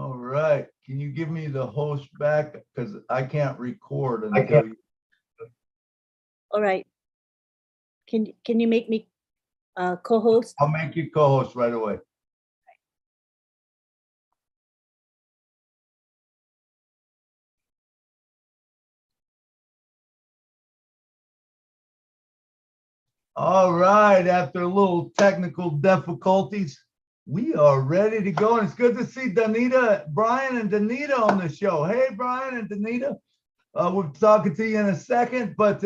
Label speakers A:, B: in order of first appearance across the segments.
A: All right. Can you give me the host back? Because I can't record until you.
B: All right. Can you make me co-host?
A: I'll make you co-host right away. All right. After a little technical difficulties, we are ready to go. And it's good to see Donita, Bryan and Donita on the show. Hey, Bryan and Donita. We'll be talking to you in a second, but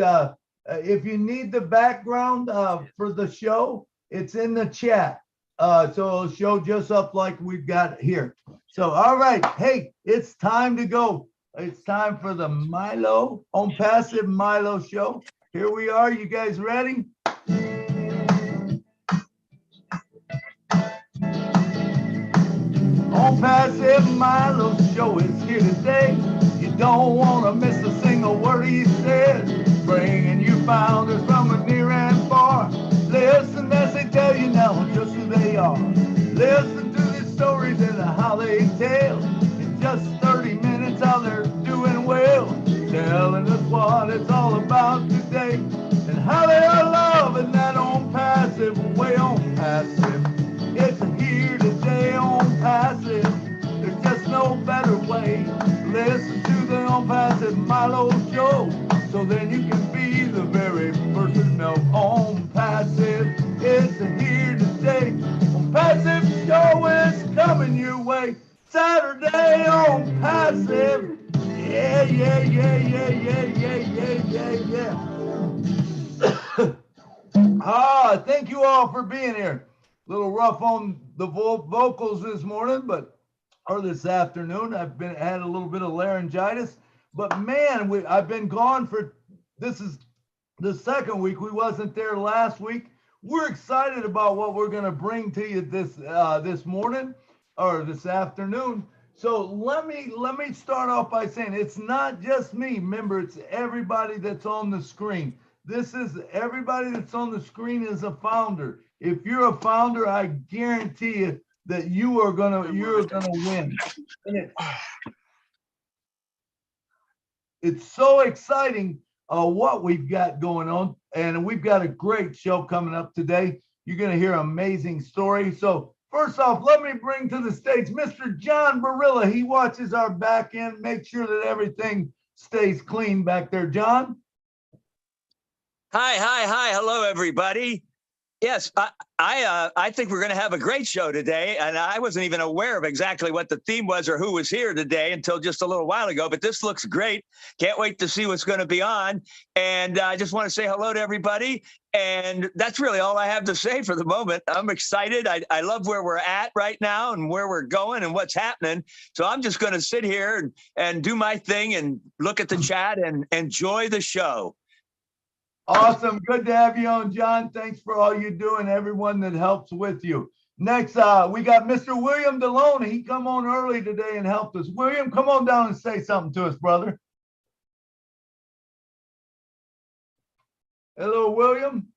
A: if you need the background for the show, it's in the chat. So it'll show just up like we've got here. So, all right. Hey, it's time to go. It's time for the Milo on Passive Milo show. Here we are. You guys ready? On Passive Milo show is here today. You don't want to miss a single word he says. Bringing you founders from near and far. Listen as they tell you now just who they are. Listen to the stories and how they tell. In just 30 minutes how they're doing well. Telling us what it's all about today. And how they are loving that on Passive, way on Passive. It's here today on Passive. There's just no better way. Listen to the On Passive Milo show. So then you can be the very first to know on Passive. It's here today. On Passive show is coming your way. Saturday on Passive. Yeah, yeah, yeah, yeah, yeah, yeah, yeah, yeah, yeah. Thank you all for being here. A little rough on the vocals this morning, or this afternoon. I've had a little bit of laryngitis, but man, I've been gone for, this is the second week. We wasn't there last week. We're excited about what we're going to bring to you this morning or this afternoon. So let me start off by saying it's not just me. Remember, it's everybody that's on the screen. This is everybody that's on the screen is a founder. If you're a founder, I guarantee you that you're gonna win. And it's so exciting what we've got going on, and we've got a great show coming up today. You're gonna hear an amazing story. So first off, let me bring to the stage Mr. John Barilla. He watches our back end, make sure that everything stays clean back there. John?
C: Hi. Hello, everybody. Yes, I think we're going to have a great show today, and I wasn't even aware of exactly what the theme was or who was here today until just a little while ago, but this looks great. Can't wait to see what's going to be on, and I just want to say hello to everybody, and that's really all I have to say for the moment. I'm excited. I love where we're at right now and where we're going and what's happening, so I'm just going to sit here and do my thing and look at the chat and enjoy the show.
A: Awesome. Good to have you on, John. Thanks for all you do and everyone that helps with you. Next, we got Mr. William Deloney. He come on early today and helped us. William, come on down and say something to us, brother. Hello, William.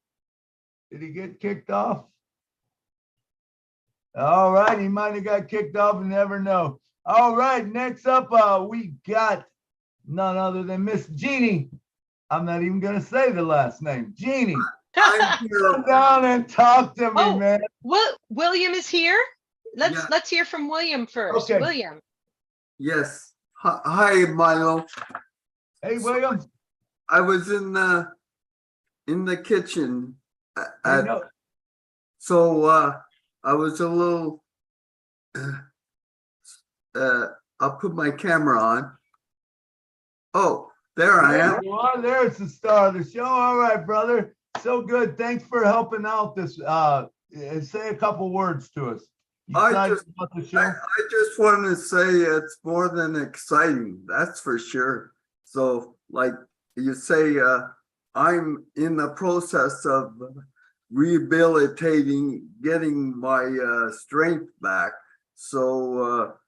A: Did he get kicked off? All right. He might have got kicked off. You never know. All right. Next up, we got none other than Miss Jeannie. I'm not even going to say the last name. Jeannie, come down and talk to me, man.
D: William is here. Let's hear from William first. Okay. William.
E: Yes. Hi, Milo.
A: Hey, William.
E: I was in the kitchen. So I was a little. I'll put my camera on. Oh. There I am.
A: There's the star of the show. All right, brother. So good. Thanks for helping out this. Say a couple words to us.
E: I just want to say it's more than exciting. That's for sure. So like you say, I'm in the process of rehabilitating, getting my strength back. So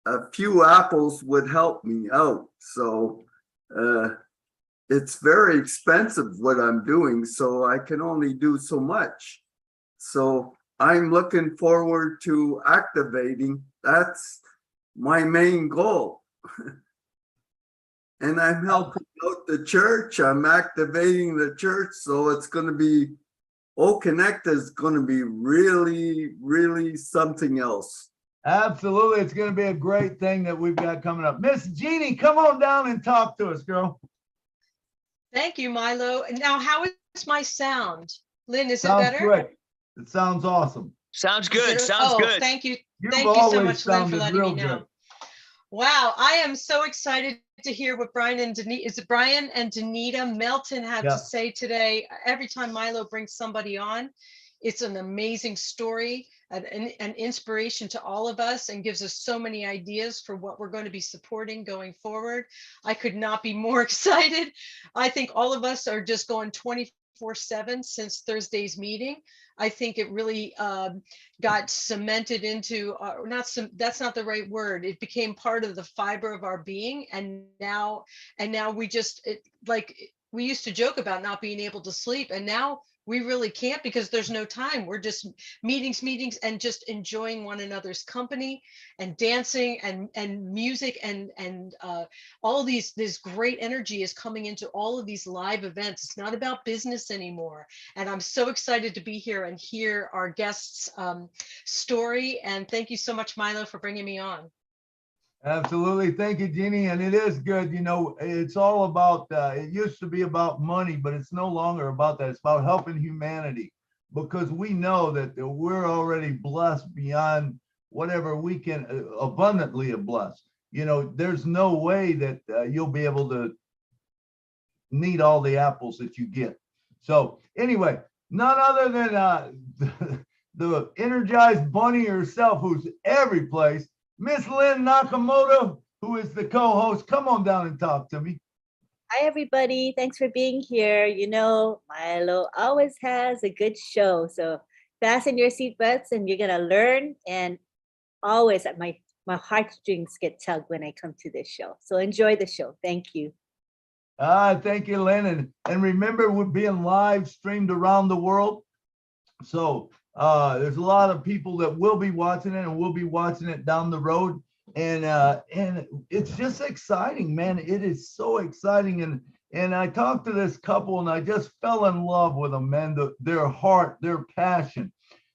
E: a few apples would help me out. So it's very expensive what I'm doing, so I can only do so much. So I'm looking forward to activating. That's my main goal. And I'm helping out the church. I'm activating the church. So it's going to be, Connect is going to be really, really something else.
A: Absolutely. It's going to be a great thing that we've got coming up. Miss Jeannie, come on down and talk to us, girl.
D: Thank you, Milo. And now, how is my sound? Lynn, is it
A: Sounds
D: better?
A: great. It sounds awesome.
C: Sounds
D: Is
C: good.
D: it-
C: Sounds
D: oh,
C: good.
D: Thank you.
A: You've
D: Thank you so
A: always
D: much, Lynn, for
A: sounded
D: letting me
A: real
D: know.
A: good.
D: Wow, I am so excited to hear what Bryan and Donita, is it Bryan and Donita Melton have
A: Yeah.
D: to say today. Every time Milo brings somebody on, it's an amazing story, an inspiration to all of us, and gives us so many ideas for what we're going to be supporting going forward. I could not be more excited. I think all of us are just going 24/7 since Thursday's meeting. I think it really got cemented into, that's not the right word. It became part of the fiber of our being. And now we just, like, we used to joke about not being able to sleep. And now we really can't, because there's no time. We're just meetings, and just enjoying one another's company and dancing and music and all this great energy is coming into all of these live events. It's not about business anymore. And I'm so excited to be here and hear our guests' story. And thank you so much, Milo, for bringing me on.
A: Absolutely. Thank you, Jeannie. And it is good. You know, it's all about, it used to be about money, but it's no longer about that. It's about helping humanity, because we know that we're already blessed beyond whatever we can, abundantly blessed. You know, there's no way that you'll be able to need all the apples that you get. So anyway, none other than the energized bunny herself, who's every place, Miss Lynn Nakamoto, who is the co-host. Come on down and talk to me.
B: Hi, everybody. Thanks for being here. You know, Milo always has a good show. So fasten your seatbelts and you're going to learn. And always my heartstrings get tugged when I come to this show. So enjoy the show. Thank you.
A: Thank you, Lynn. And remember, we're being live streamed around the world. So there's a lot of people that will be watching it, and we'll be watching it down the road. And it's just exciting, man. It is so exciting. And I talked to this couple and I just fell in love with them, man. Their heart, their passion.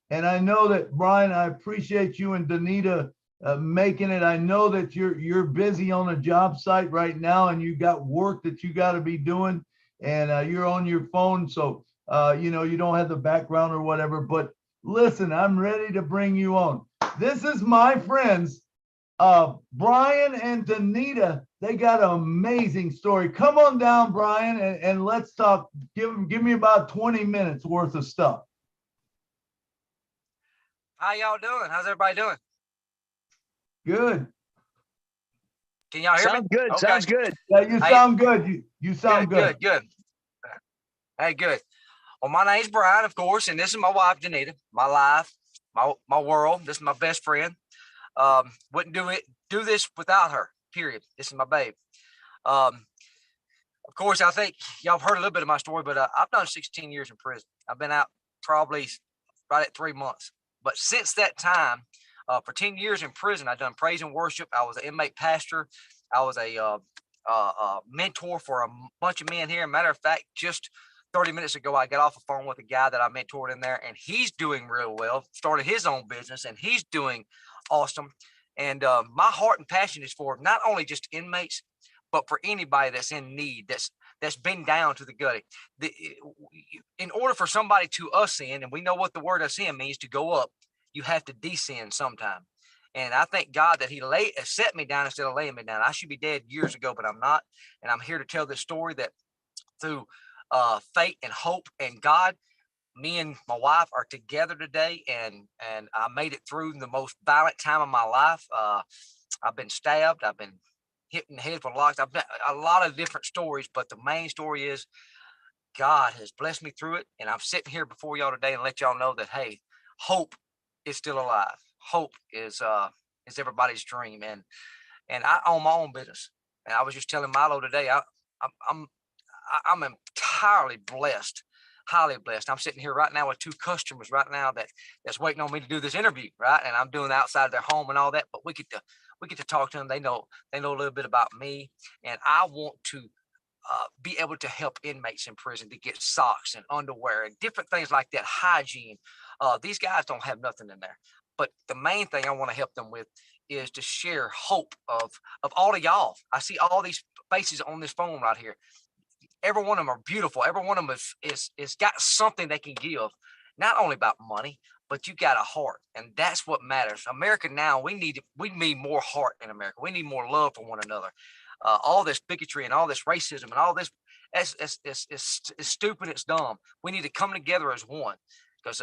A: And I know that, Bryan, I appreciate you and Donita making it. I know that you're busy on a job site right now, and you got work that you got to be doing, and you're on your phone. So you know, you don't have the background or whatever, but listen, I'm ready to bring you on. This is my friends, Bryan and Donita. They got an amazing story. Come on down, Bryan, and let's talk. Give me about 20 minutes worth of stuff.
F: How y'all doing? How's everybody doing?
A: Good.
F: Can y'all hear me?
C: Sounds good.
F: Okay.
C: Sounds good.
A: Yeah, you sound good. You sound good.
F: Good. Hey, good. Well, my name's Bryan, of course, and this is my wife, Donita. My life, my world. This is my best friend. Wouldn't do this without her. Period. This is my babe. Of course, I think y'all have heard a little bit of my story, but I've done 16 years in prison. I've been out probably right at 3 months. But since that time, for 10 years in prison, I've done praise and worship. I was an inmate pastor. I was a mentor for a bunch of men here. Matter of fact, just 30 minutes ago, I got off the phone with a guy that I mentored in there, and he's doing real well, started his own business, and he's doing awesome. And my heart and passion is for not only just inmates, but for anybody that's in need, that's been down to the gutty. In order for somebody to ascend, and we know what the word ascend means, to go up, you have to descend sometime. And I thank God that he set me down instead of laying me down. I should be dead years ago, but I'm not. And I'm here to tell this story that through faith and hope and God, me and my wife are together today, and I made it through the most violent time of my life. I've been stabbed. I've been hit in the head with locks. I've been a lot of different stories, but the main story is God has blessed me through it. And I'm sitting here before y'all today and let y'all know that, hey, hope is still alive. Hope is everybody's dream. And I own my own business. And I was just telling Milo today, I'm entirely blessed, highly blessed. I'm sitting here right now with 2 customers right now that's waiting on me to do this interview, right? And I'm doing it outside their home and all that, but we get we get to talk to them. They know a little bit about me, and I want to be able to help inmates in prison to get socks and underwear and different things like that, hygiene. These guys don't have nothing in there. But the main thing I want to help them with is to share hope of all of y'all. I see all these faces on this phone right here. Every one of them are beautiful. Every one of them is got something they can give, not only about money, but you got a heart, and that's what matters. America now, we need more heart in America. We need more love for one another. All this bigotry and all this racism and all this, it's stupid. It's dumb. We need to come together as one, because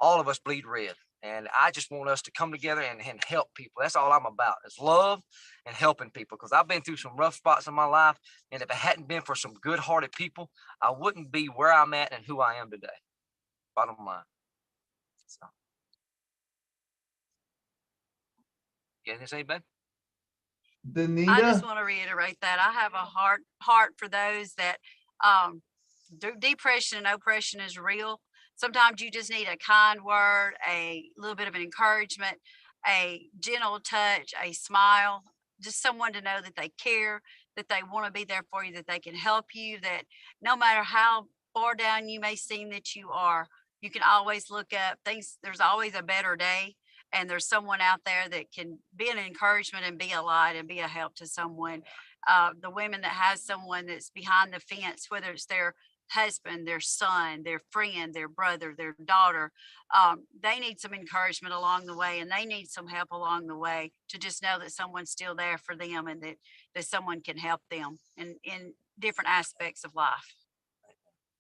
F: all of us bleed red. And I just want us to come together and help people. That's all I'm about, is love and helping people. Because I've been through some rough spots in my life. And if it hadn't been for some good-hearted people, I wouldn't be where I'm at and who I am today. Bottom line. So. Yeah, this ain't bad.
A: Donita?
G: I just want to reiterate that I have a heart for those that depression and oppression is real. Sometimes you just need a kind word, a little bit of an encouragement, a gentle touch, a smile, just someone to know that they care, that they want to be there for you, that they can help you, that no matter how far down you may seem that you are, you can always look up things. There's always a better day. And there's someone out there that can be an encouragement and be a light and be a help to someone. The women that has someone that's behind the fence, whether it's their husband, their son, their friend, their brother, their daughter, they need some encouragement along the way, and they need some help along the way to just know that someone's still there for them, and that someone can help them in different aspects of life.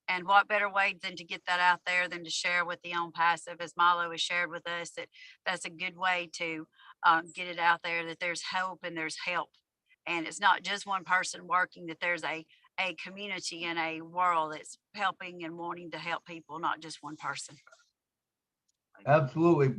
G: And what better way than to get that out there than to share with the On Passive, as Milo has shared with us, that's a good way to get it out there, that there's hope and there's help. And it's not just one person working, that there's a community and a world that's helping and wanting to help people, not just one person.
A: Absolutely.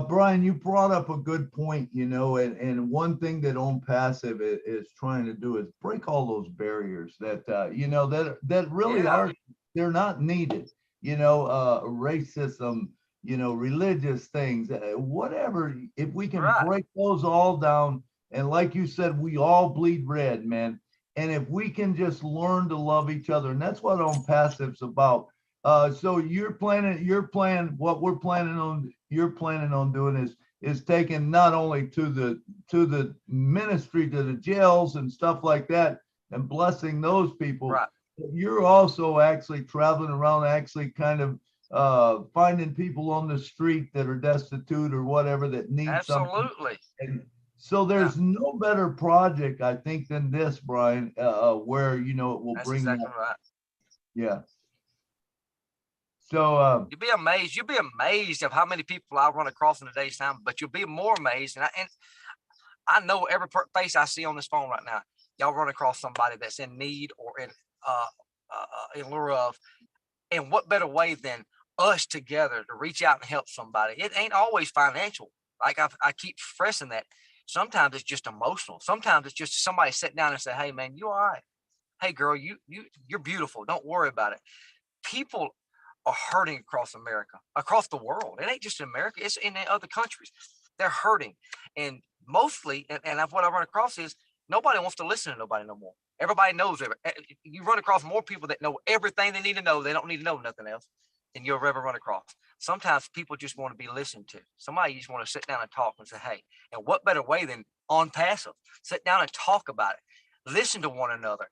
A: Bryan, you brought up a good point, and one thing that On Passive is trying to do is break all those barriers that, that really are, they're not needed, racism, religious things, whatever. If we can break those all down, and like you said, we all bleed red, man. And if we can just learn to love each other, and that's what On Passive's about. So you're planning what we're planning on, you're planning on doing is taking not only to the ministry, to the jails and stuff like that, and blessing those people. Right. You're also actually traveling around, actually kind of finding people on the street that are destitute or whatever that need something.
F: Absolutely.
A: And so there's no better project, I think, than this, Bryan, where it will
F: That's
A: bring
F: exactly
A: that.
F: Right.
A: Yeah. So
F: you'll be amazed. You'll be amazed of how many people I run across in a day's time. But you'll be more amazed, and I know every face I see on this phone right now. Y'all run across somebody that's in need or in lieu of, and what better way than us together to reach out and help somebody? It ain't always financial. Like I keep stressing that. Sometimes it's just emotional. Sometimes it's just somebody sit down and say, "Hey, man, you all right? Hey, girl, you're beautiful. Don't worry about it." People are hurting across America, across the world. It ain't just in America. It's in other countries. They're hurting, and mostly, and what I run across is nobody wants to listen to nobody no more. Everybody knows you run across more people that know everything they need to know. They don't need to know nothing else than you'll ever run across. Sometimes people just want to be listened to. Somebody just want to sit down and talk and say, "Hey," and what better way than On Passive? Sit down and talk about it. Listen to one another.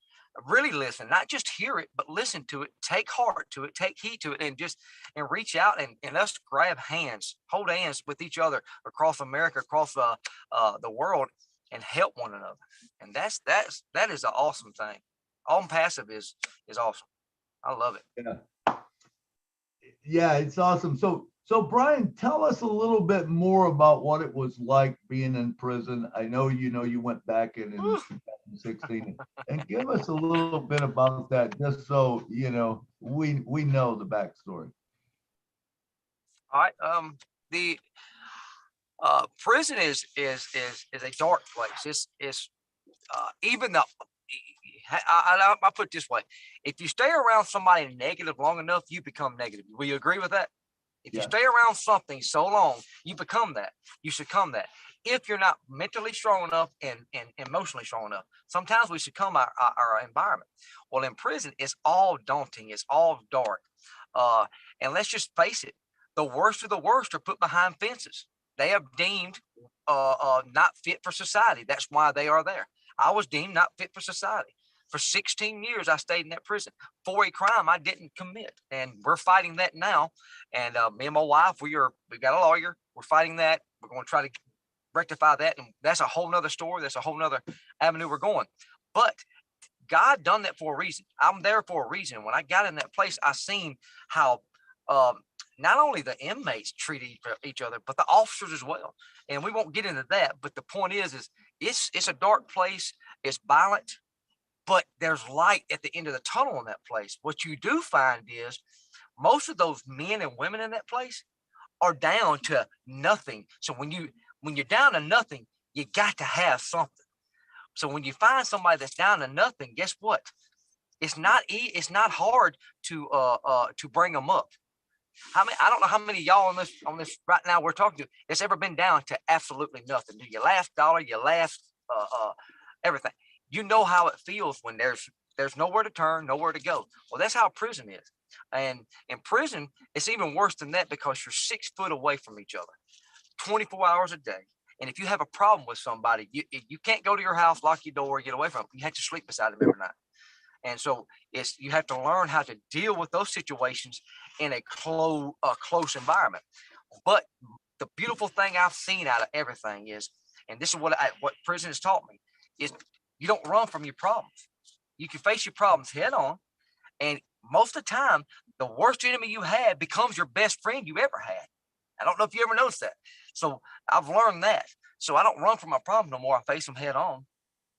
F: Really listen, not just hear it, but listen to it, take heart to it, take heed to it, and reach out and us grab hands, hold hands with each other across America, across the world, and help one another. And that is an awesome thing. On Passive is awesome. I love it.
A: Yeah, it's awesome. So Bryan, tell us a little bit more about what it was like being in prison. I know you went back in 2016, and give us a little bit about that, just so we know the backstory.
F: All right. The prison is a dark place. It's even though I put it this way: if you stay around somebody negative long enough, you become negative. Will you agree with that? If you stay around something so long, you become that. You succumb that. If you're not mentally strong enough and emotionally strong enough, sometimes we succumb our environment. Well, in prison, it's all daunting. It's all dark. And let's just face it, the worst of the worst are put behind fences. They are deemed not fit for society. That's why they are there. I was deemed not fit for society. For 16 years, I stayed in that prison for a crime I didn't commit. And we're fighting that now. And me and my wife, we've got a lawyer. We're fighting that. We're going to try to rectify that. And that's a whole nother story. That's a whole nother avenue we're going. But God done that for a reason. I'm there for a reason. When I got in that place, I seen how not only the inmates treat each other, but the officers as well. And we won't get into that. But the point is it's a dark place. It's violent, but there's light at the end of the tunnel in that place. What you do find is most of those men and women in that place are down to nothing. So when you're down to nothing, you got to have something. So when you find somebody that's down to nothing, guess what? It's not hard to bring them up. I don't know how many of y'all on this right now we're talking to that's ever been down to absolutely nothing. Do your last dollar, your last everything. You know how it feels when there's nowhere to turn, nowhere to go. Well, that's how prison is. And in prison, it's even worse than that because you're 6 foot away from each other, 24 hours a day. And if you have a problem with somebody, you can't go to your house, lock your door, get away from them. You have to sleep beside them every night. And so you have to learn how to deal with those situations in a close environment. But the beautiful thing I've seen out of everything is, and this is what prison has taught me, is you don't run from your problems. You can face your problems head on. And most of the time, the worst enemy you had becomes your best friend you ever had. I don't know if you ever noticed that. So I've learned that. So I don't run from my problem no more. I face them head on.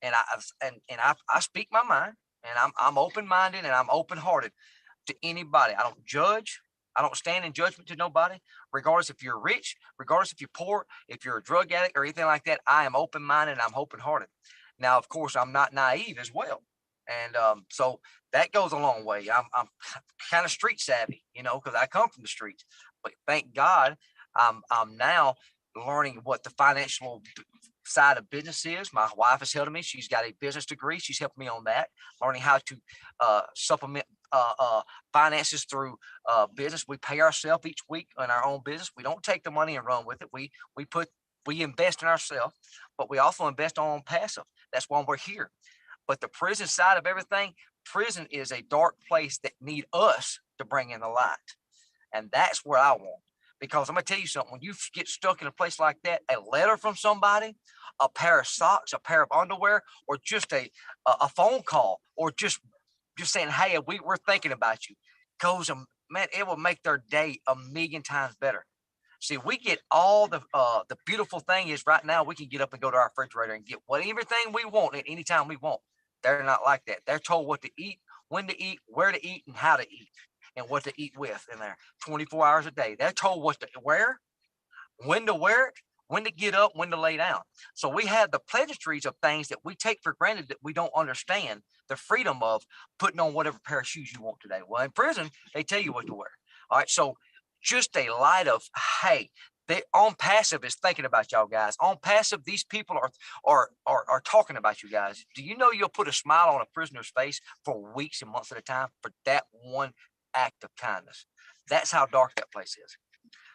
F: And I speak my mind. And I'm open-minded and I'm open-hearted to anybody. I don't judge. I don't stand in judgment to nobody, regardless if you're rich, regardless if you're poor, if you're a drug addict or anything like that. I am open-minded and I'm open-hearted. Now, of course, I'm not naive as well. And so that goes a long way. I'm kind of street savvy, because I come from the streets. But thank God, I'm now learning what the financial side of business is. My wife is helping me. She's got a business degree. She's helping me on that, learning how to supplement finances through business. We pay ourselves each week in our own business. We don't take the money and run with it. We invest in ourselves, but we also invest on passive. That's why we're here. But the prison side of everything, prison is a dark place that need us to bring in the light. And that's where I want. Because I'm going to tell you something, when you get stuck in a place like that, a letter from somebody, a pair of socks, a pair of underwear, or just a phone call, or just saying, hey, we're thinking about you, man, it will make their day a million times better. See, we get all the beautiful thing is right now we can get up and go to our refrigerator and get everything we want at any time we want. They're not like that. They're told what to eat, when to eat, where to eat, and how to eat, and what to eat with in there 24 hours a day. They're told what to wear, when to wear it, when to get up, when to lay down. So we have the pleasantries of things that we take for granted that we don't understand the freedom of putting on whatever pair of shoes you want today. Well, in prison, they tell you what to wear. All right. So just a light of, hey, they on passive is thinking about y'all guys. On passive, these people are talking about you guys. Do you know you'll put a smile on a prisoner's face for weeks and months at a time for that one act of kindness? That's how dark that place is.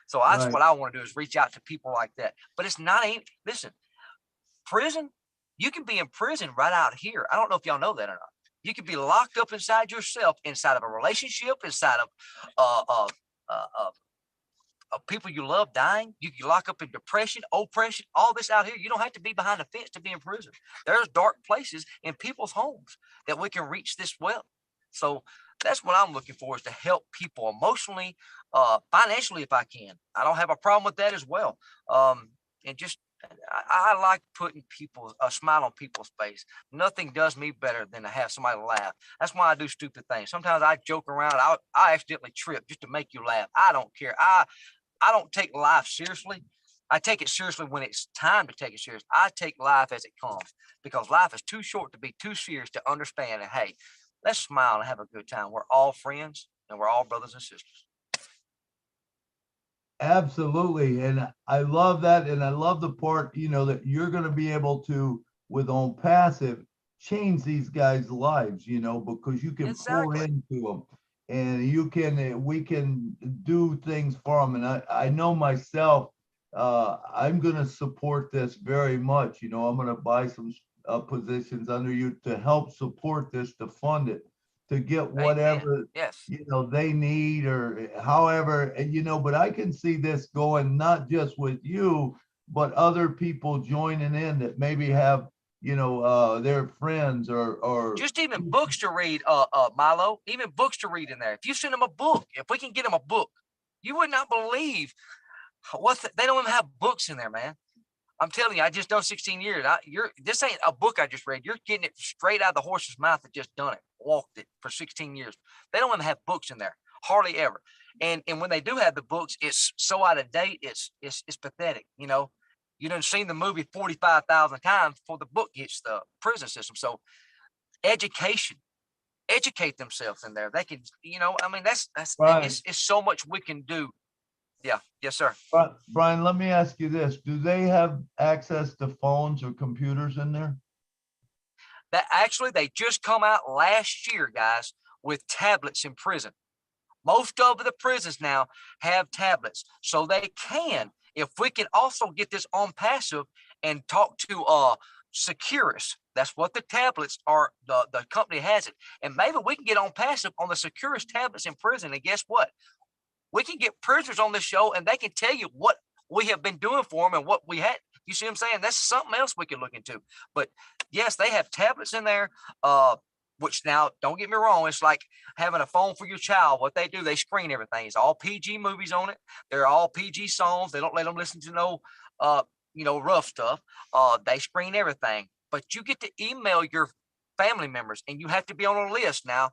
F: So that's what I want to do is reach out to people like that. But it's not, listen, prison, you can be in prison right out here. I don't know if y'all know that or not. You can be locked up inside yourself, inside of a relationship, inside of people you love dying. You can lock up in depression, oppression, all this out here. You don't have to be behind a fence to be in prison. There's dark places in people's homes that we can reach this well. So that's what I'm looking for, is to help people emotionally, financially, if I can. I don't have a problem with that as well. And just, I like putting a smile on people's face. Nothing does me better than to have somebody laugh. That's why I do stupid things. Sometimes I joke around. I accidentally trip just to make you laugh. I don't care. I don't take life seriously. I take it seriously when it's time to take it serious. I take life as it comes, because life is too short to be too serious to understand. And hey, let's smile and have a good time. We're all friends and we're all brothers and sisters.
A: Absolutely. And I love that. And I love the part, that you're going to be able to, with on passive, change these guys' lives, because you can pour
F: Exactly.
A: into them and we can do things for them. And I know myself, I'm going to support this very much. I'm going to buy some positions under you to help support this, to fund it, to get
F: Amen.
A: whatever
F: Yes.
A: they need, or however, but I can see this going not just with you, but other people joining in that maybe have, their friends or
F: Just even books to read, Milo, even books to read in there. If you send them a book, if we can get them a book, you would not believe they don't even have books in there, man. I'm telling you, I just done 16 years. This ain't a book I just read. You're getting it straight out of the horse's mouth that just done it, walked it for 16 years. They don't even have books in there, hardly ever. And when they do have the books, it's so out of date. It's pathetic. You done seen the movie 45,000 times before the book hits the prison system. So education, educate themselves in there. They can, I mean, that's
A: Brian,
F: it's so much we can do. Yeah. Yes, sir.
A: Brian, let me ask you this. Do they have access to phones or computers in there?
F: That actually, they just come out last year, guys, with tablets in prison. Most of the prisons now have tablets, so they can. If we can also get this on passive and talk to Securus, that's what the tablets are. The company has it, and maybe we can get on passive on the Securus tablets in prison. And guess what? We can get prisoners on the show, and they can tell you what we have been doing for them and what we had. You see what I'm saying? That's something else we can look into. But yes, they have tablets in there. Which now, don't get me wrong, it's like having a phone for your child. What they do, they screen everything. It's all PG movies on it. They're all PG songs. They don't let them listen to no, rough stuff. They screen everything. But you get to email your family members, and you have to be on a list now.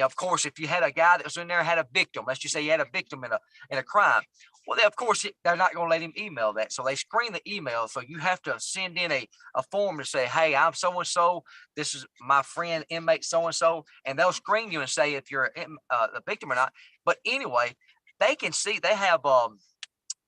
F: Of course, if you had a guy that was in there had a victim, let's just say you had a victim in a crime. Well, of course, they're not going to let him email that. So they screen the email. So you have to send in a form to say, hey, I'm so-and-so. This is my friend, inmate so-and-so. And they'll screen you and say if you're the victim or not. But anyway, they can see they have all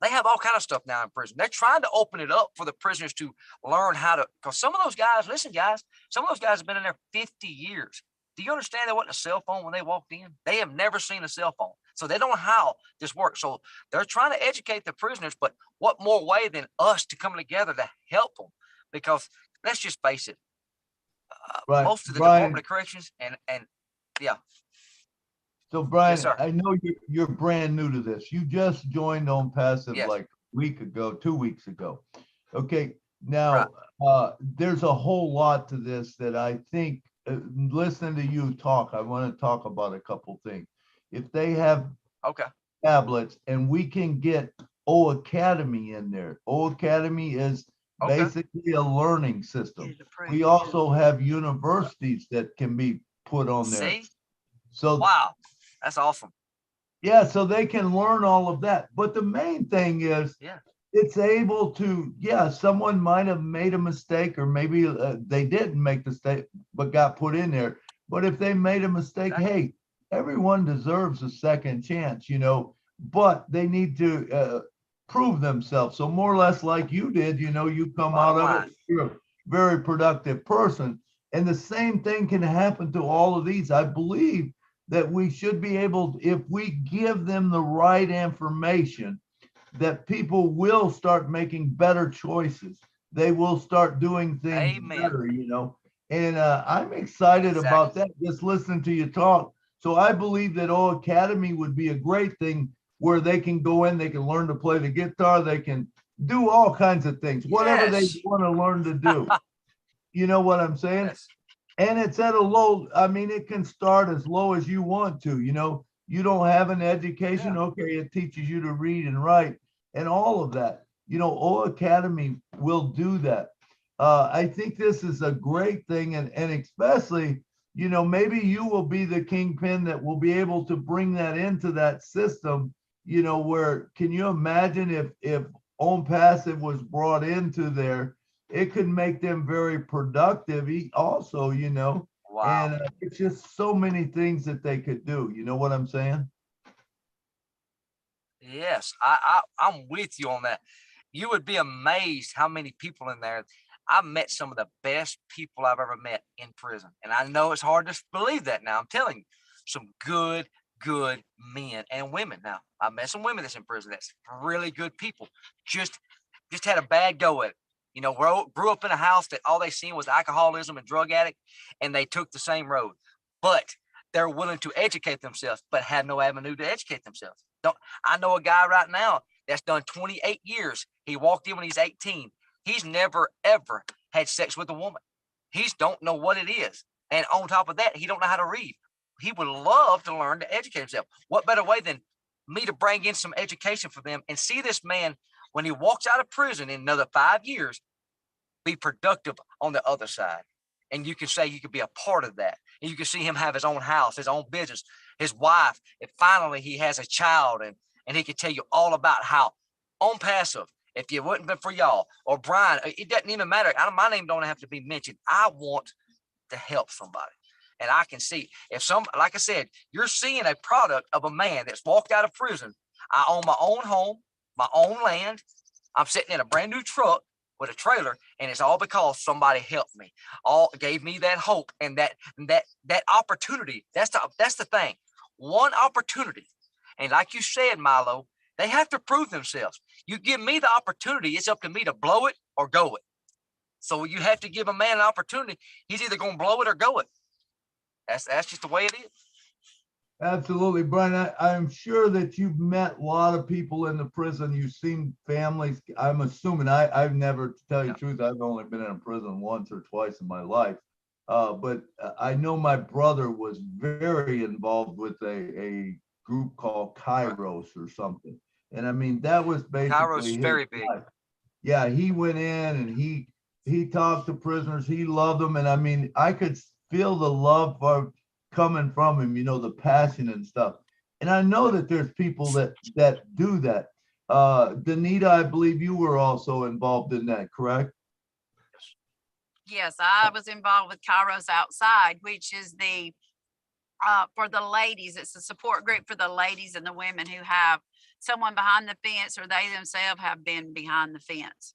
F: kind of stuff now in prison. They're trying to open it up for the prisoners to learn how to, because some of those guys, listen, guys, some of those guys have been in there 50 years. Do you understand there wasn't a cell phone when they walked in? They have never seen a cell phone. So they don't know how this works. So they're trying to educate the prisoners, but what more way than us to come together to help them? Because let's just face it,
A: Right,
F: most of the
A: Brian.
F: Department of Corrections and yeah.
A: So Brian,
F: Yes, sir.
A: I know you're brand new to this. You just joined on passive
F: Yes.
A: like a week ago, 2 weeks ago. Okay, now there's a whole lot to this that I think, listening to you talk, I want to talk about a couple things. If they have tablets, and we can get O Academy in there. O Academy is basically a learning system. We also have universities that can be put on there.
F: See?
A: So
F: wow, that's awesome.
A: Yeah, so they can learn all of that. But the main thing is, it's able to, someone might have made a mistake, or maybe they didn't make the mistake, but got put in there. But if they made a mistake, hey, everyone deserves a second chance, but they need to prove themselves. So more or less like you did, you come out of it, you're a very productive person. And the same thing can happen to all of these. I believe that we should be able, if we give them the right information, that people will start making better choices. They will start doing things better, And I'm excited about that, just listening to you talk. So I believe that O Academy would be a great thing where they can go in, they can learn to play the guitar, they can do all kinds of things, whatever they want to learn to do. You know what I'm saying?
F: Yes.
A: And it's at a low, I mean, it can start as low as you want to, you don't have an education. Okay, it teaches you to read and write and all of that. O Academy will do that. I think this is a great thing. And especially, maybe you will be the kingpin that will be able to bring that into that system, where, can you imagine if On Passive was brought into there? It could make them very productive also,
F: Wow.
A: And it's just so many things that they could do. You know what I'm saying?
F: Yes, I'm with you on that. You would be amazed how many people in there. I've met some of the best people I've ever met in prison. And I know it's hard to believe that now. I'm telling you, some good men and women. Now, I met some women that's in prison that's really good people. Just had a bad go at it. You know, grew up in a house that all they seen was alcoholism and drug addict, and they took the same road. But they're willing to educate themselves, but had no avenue to educate themselves. I know a guy right now that's done 28 years. He walked in when he's 18. He's never, ever had sex with a woman. He don't know what it is. And on top of that, he don't know how to read. He would love to learn to educate himself. What better way than me to bring in some education for them and see this man, when he walks out of prison in another 5 years, be productive on the other side. And you can say you could be a part of that. And you can see him have his own house, his own business, his wife. And finally, he has a child. And he can tell you all about how on passive, if it wouldn't been for y'all or Bryan, it doesn't even matter. My name don't have to be mentioned. I want to help somebody. And I can see like I said, you're seeing a product of a man that's walked out of prison. I own my own home, my own land. I'm sitting in a brand new truck with a trailer, and it's all because somebody helped me, all gave me that hope and that opportunity. That's the thing. One opportunity. And like you said, Milo, they have to prove themselves. You give me the opportunity, it's up to me to blow it or go it. So you have to give a man an opportunity. He's either going to blow it or go it. That's just the way it is.
A: Absolutely, Bryan. I'm sure that you've met a lot of people in the prison. You've seen families. I'm assuming I've never, to tell you the truth, I've only been in a prison once or twice in my life. But I know my brother was very involved with a group called Kairos or something. And I mean, that was basically
F: Kairos is very big.
A: life. Yeah, he went in and he talked to prisoners. He loved them. And I mean, I could feel the love for coming from him, the passion and stuff. And I know that there's people that do that. Donita, I believe you were also involved in that, correct?
G: Yes, I was involved with Kairos Outside, which is for the ladies. It's a support group for the ladies and the women who have someone behind the fence, or they themselves have been behind the fence,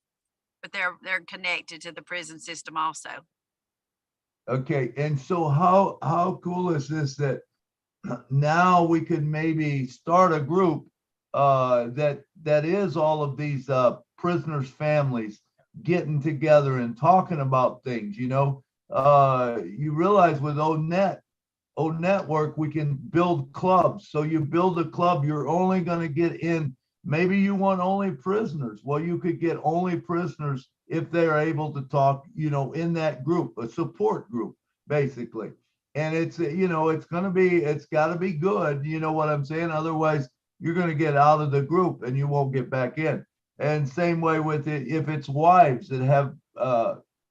G: but they're connected to the prison system also.
A: Okay, and so how cool is this that now we could maybe start a group that is all of these prisoners' families getting together and talking about things. You realize with O Network, we can build clubs. So you build a club, you're only going to get in. Maybe you want only prisoners. Well, you could get only prisoners if they're able to talk, in that group, a support group, basically. And it's got to be good. You know what I'm saying? Otherwise, you're going to get out of the group and you won't get back in. And same way with it, if it's wives that have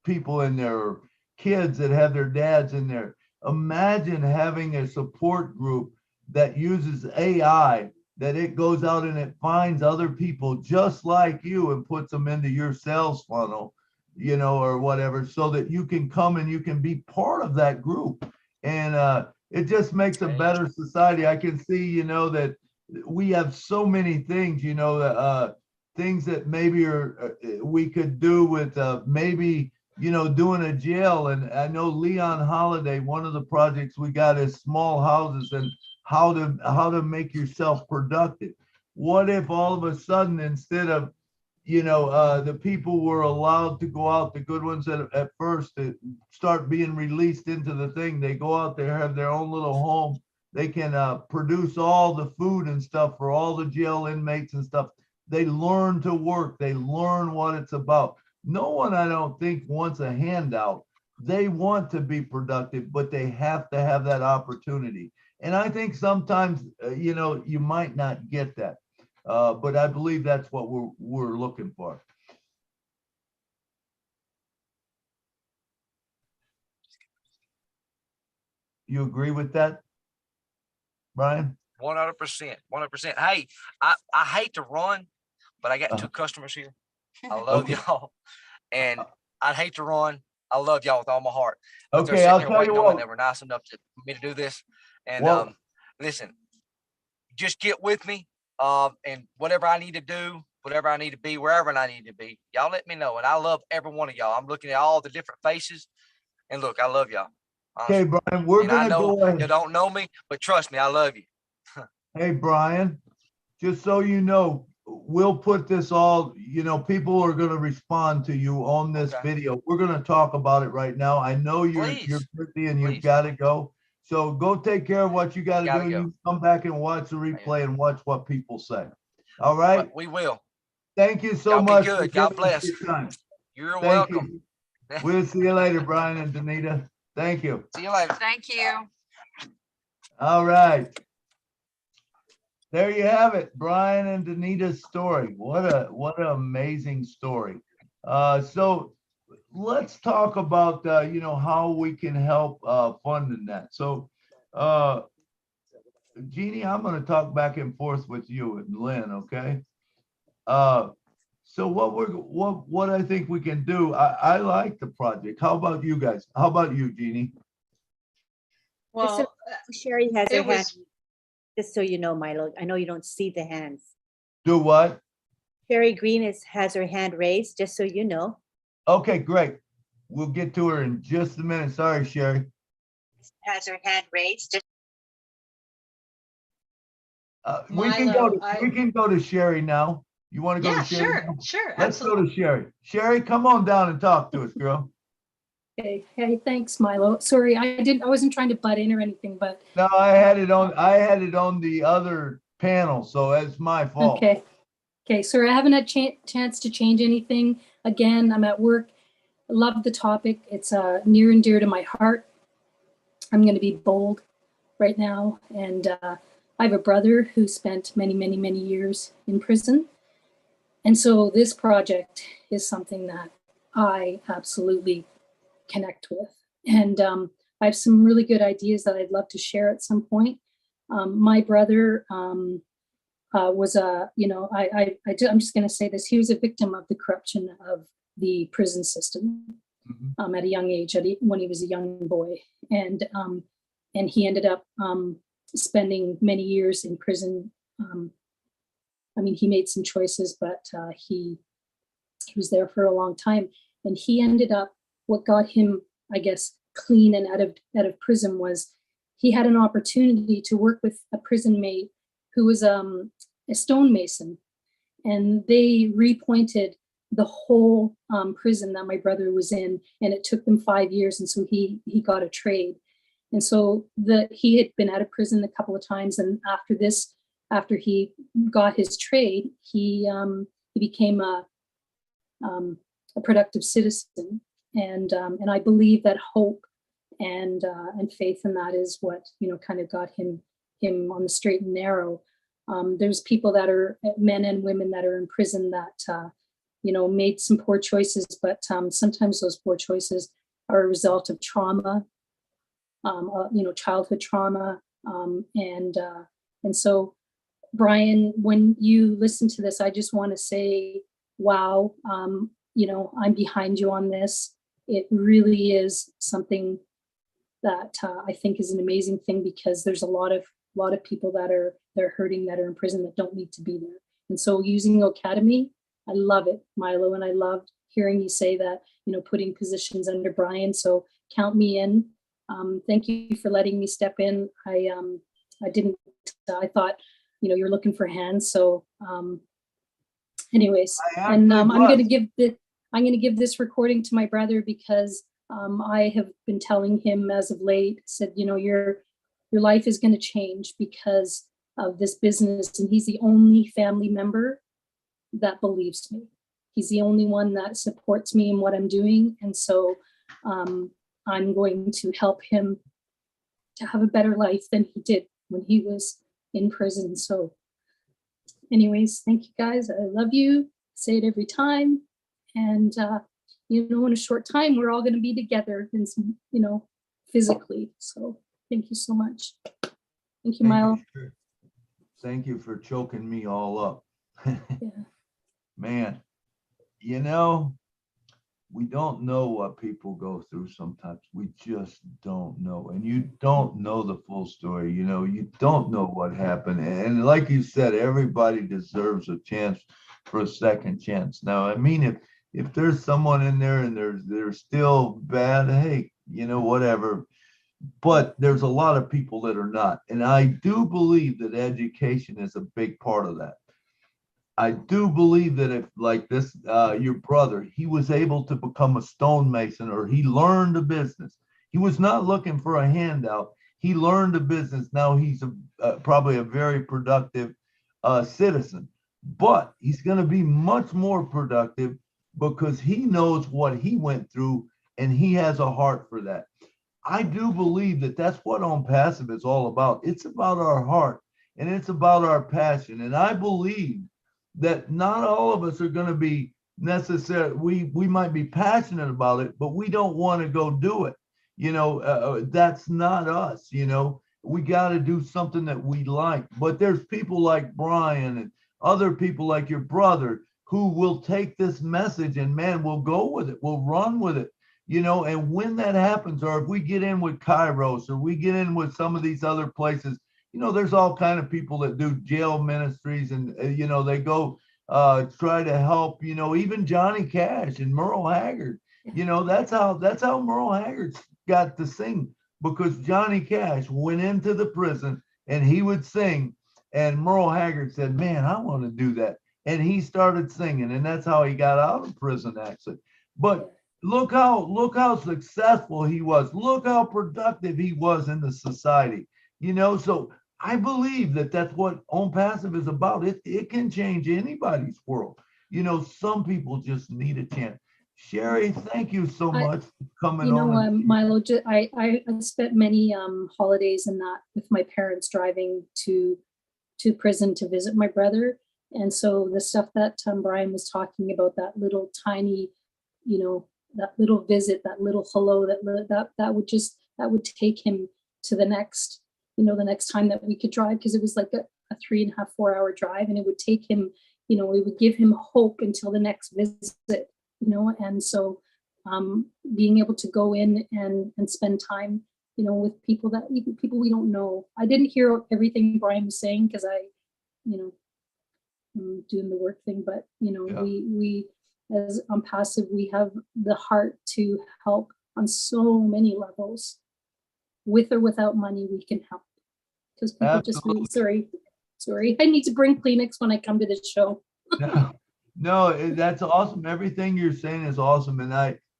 A: people in there, or kids that have their dads in there. Imagine having a support group that uses AI, that it goes out and it finds other people just like you and puts them into your sales funnel, or whatever, so that you can come and you can be part of that group. And it just makes a better society. I can see, that we have so many things, things that maybe we could do with maybe, doing a jail. And I know Leon Holiday, one of the projects we got is small houses and how to make yourself productive. What if all of a sudden, instead of, the people were allowed to go out, the good ones at first, to start being released into the thing, they go out there, have their own little home. They can produce all the food and stuff for all the jail inmates and stuff. They learn to work. They learn what it's about. No one, I don't think, wants a handout. They want to be productive, but they have to have that opportunity. And I think sometimes, you might not get that. But I believe that's what we're looking for. You agree with that, Bryan?
F: 100%. 100%. Hey, I hate to run, but I got two customers here. I love y'all, and I'd hate to run. I love y'all with all my heart. But
A: Okay, I'll tell you what.
F: They were nice enough for me to do this. And listen, just get with me. And whatever I need to do, whatever I need to be, wherever I need to be, y'all let me know. And I love every one of y'all. I'm looking at all the different faces, and look, I love y'all.
A: Okay,
F: Honestly.
A: Brian, we're
F: And I
A: gonna
F: know
A: go
F: you
A: ahead.
F: don't know me, but trust me, I love you.
A: Hey, Brian, just so you know, we'll put this all, people are gonna respond to you on this
F: Okay.
A: video. We're gonna talk about it right now. I know you're
F: Please.
A: busy and you've
F: Please.
A: gotta go. So go take care of what you gotta do.
F: Gotta
A: And
F: go.
A: you come back and watch the replay and watch what people say. All right?
F: But we will.
A: Thank you so
F: Y'all be
A: much for
F: good. God
A: giving us
F: bless.
A: your time.
F: You're
A: Thank
F: welcome.
A: you. We'll see you later, Brian and Donita. Thank you.
F: See you later.
G: Thank you.
A: All right. There you have it, Brian and Donita's story. What an amazing story. So let's talk about how we can help funding that. So Jeannie, I'm going to talk back and forth with you and Lynn, okay? So what I think we can do, I like the project. How about you guys? How about you, Jeannie?
D: Well,
B: Sherry has her
D: it
B: hand,
D: was,
B: just so you know, Milo. I know you don't see the hands.
A: Do what?
B: Sherry Green has her hand raised, just so you know.
A: Okay, great. We'll get to her in just a minute. Sorry, Sherry.
B: Has her hand raised.
A: We
D: Milo,
A: can go to Sherry now. You want to go
D: yeah,
A: to Sherry?
D: sure,
A: now?
D: sure,
A: Let's go
D: absolutely.
A: to Sherry. Sherry, come on down and talk to us, girl.
H: Okay. Hey, thanks, Milo. Sorry, I wasn't trying to butt in or anything, but
A: No, I had it on the other panel, so it's my fault.
H: okay. Okay, sorry, I haven't had chance to change anything. Again, I'm at work. I love the topic. It's near and dear to my heart. I'm going to be bold right now. And I have a brother who spent many, many, many years in prison. And so this project is something that I absolutely connect with. And I have some really good ideas that I'd love to share at some point. My brother was I'm just going to say this. He was a victim of the corruption of the prison system at a young age, when he was a young boy, and he ended up spending many years in prison. I mean, he made some choices, but he was there for a long time, and he ended up. What got him, I guess, clean and out of prison was he had an opportunity to work with a prison mate who was a stonemason, and they repointed the whole prison that my brother was in, and it took them 5 years, and so he got a trade. And so he had been out of prison a couple of times, and after he got his trade, he became a productive citizen. And I believe that hope and faith in that is what kind of got him on the straight and narrow. There's people that are men and women that are in prison that made some poor choices, but sometimes those poor choices are a result of trauma, childhood trauma, and so Bryan, when you listen to this, I just want to say, wow, I'm behind you on this. It really is something that I think is an amazing thing, because there's a lot of people that are hurting, that are in prison, that don't need to be there. And so using Academy, I love it, Milo, and I loved hearing you say that, putting positions under Bryan. So count me in. Thank you for letting me step in. I thought, you're looking for hands. So anyways, and I'm going to give this recording to my brother, because I have been telling him as of late, said, your life is going to change because of this business. And he's the only family member that believes me. He's the only one that supports me in what I'm doing. And so I'm going to help him to have a better life than he did when he was in prison. So anyways, thank you guys. I love you. Say it every time. And, in a short time, we're all going to be together and, physically. So thank you so much. Thank you, Milo.
A: Thank you for choking me all up.
H: Yeah.
A: Man, we don't know what people go through sometimes. We just don't know. And you don't know the full story. You know, you don't know what happened. And like you said, everybody deserves a chance for a second chance. Now, I mean, if there's someone in there and they're still bad, hey, you know, whatever. But there's a lot of people that are not. And I do believe that education is a big part of that. I do believe that if, like this, your brother, he was able to become a stonemason or he learned a business. He was not looking for a handout. He learned a business. Now he's probably a very productive citizen, but he's going to be much more productive because he knows what he went through and he has a heart for that. I do believe that that's what On Passive is all about. It's about our heart and it's about our passion. And I believe that not all of us are going to be necessary. We might be passionate about it, but we don't want to go do it. You know, that's not us. You know, we got to do something that we like. But there's people like Bryan and other people like your brother who will take this message and man, we'll go with it. We'll run with it. You know, and when that happens, or if we get in with Kairos or we get in with some of these other places, you know, there's all kind of people that do jail ministries and, you know, they go try to help, you know, even Johnny Cash and Merle Haggard, you know, that's how Merle Haggard got to sing because Johnny Cash went into the prison and he would sing and Merle Haggard said, man, I want to do that. And he started singing and that's how he got out of prison actually. But look how successful he was. Look how productive he was in the society. You know, so I believe that that's what On Passive is about. It can change anybody's world. You know, some people just need a chance. Sherry, thank you so much for coming on.
H: Milo, I spent many holidays and that with my parents driving to prison to visit my brother. And so the stuff that Bryan was talking about, that little tiny, you know, that little visit, that little hello, that would take him to the next, you know, the next time that we could drive, because it was like a 3.5, 4-hour drive, and it would take him, you know, it would give him hope until the next visit, you know. And so being able to go in and spend time, you know, with people we don't know. I didn't hear everything Bryan was saying because you know, I'm doing the work thing, but you know, yeah. we as On Passive, we have the heart to help on so many levels. With or without money, we can help. Because people Absolutely. Just need, sorry, I need to bring Kleenex when I come to this show.
A: No, that's awesome. Everything you're saying is awesome. And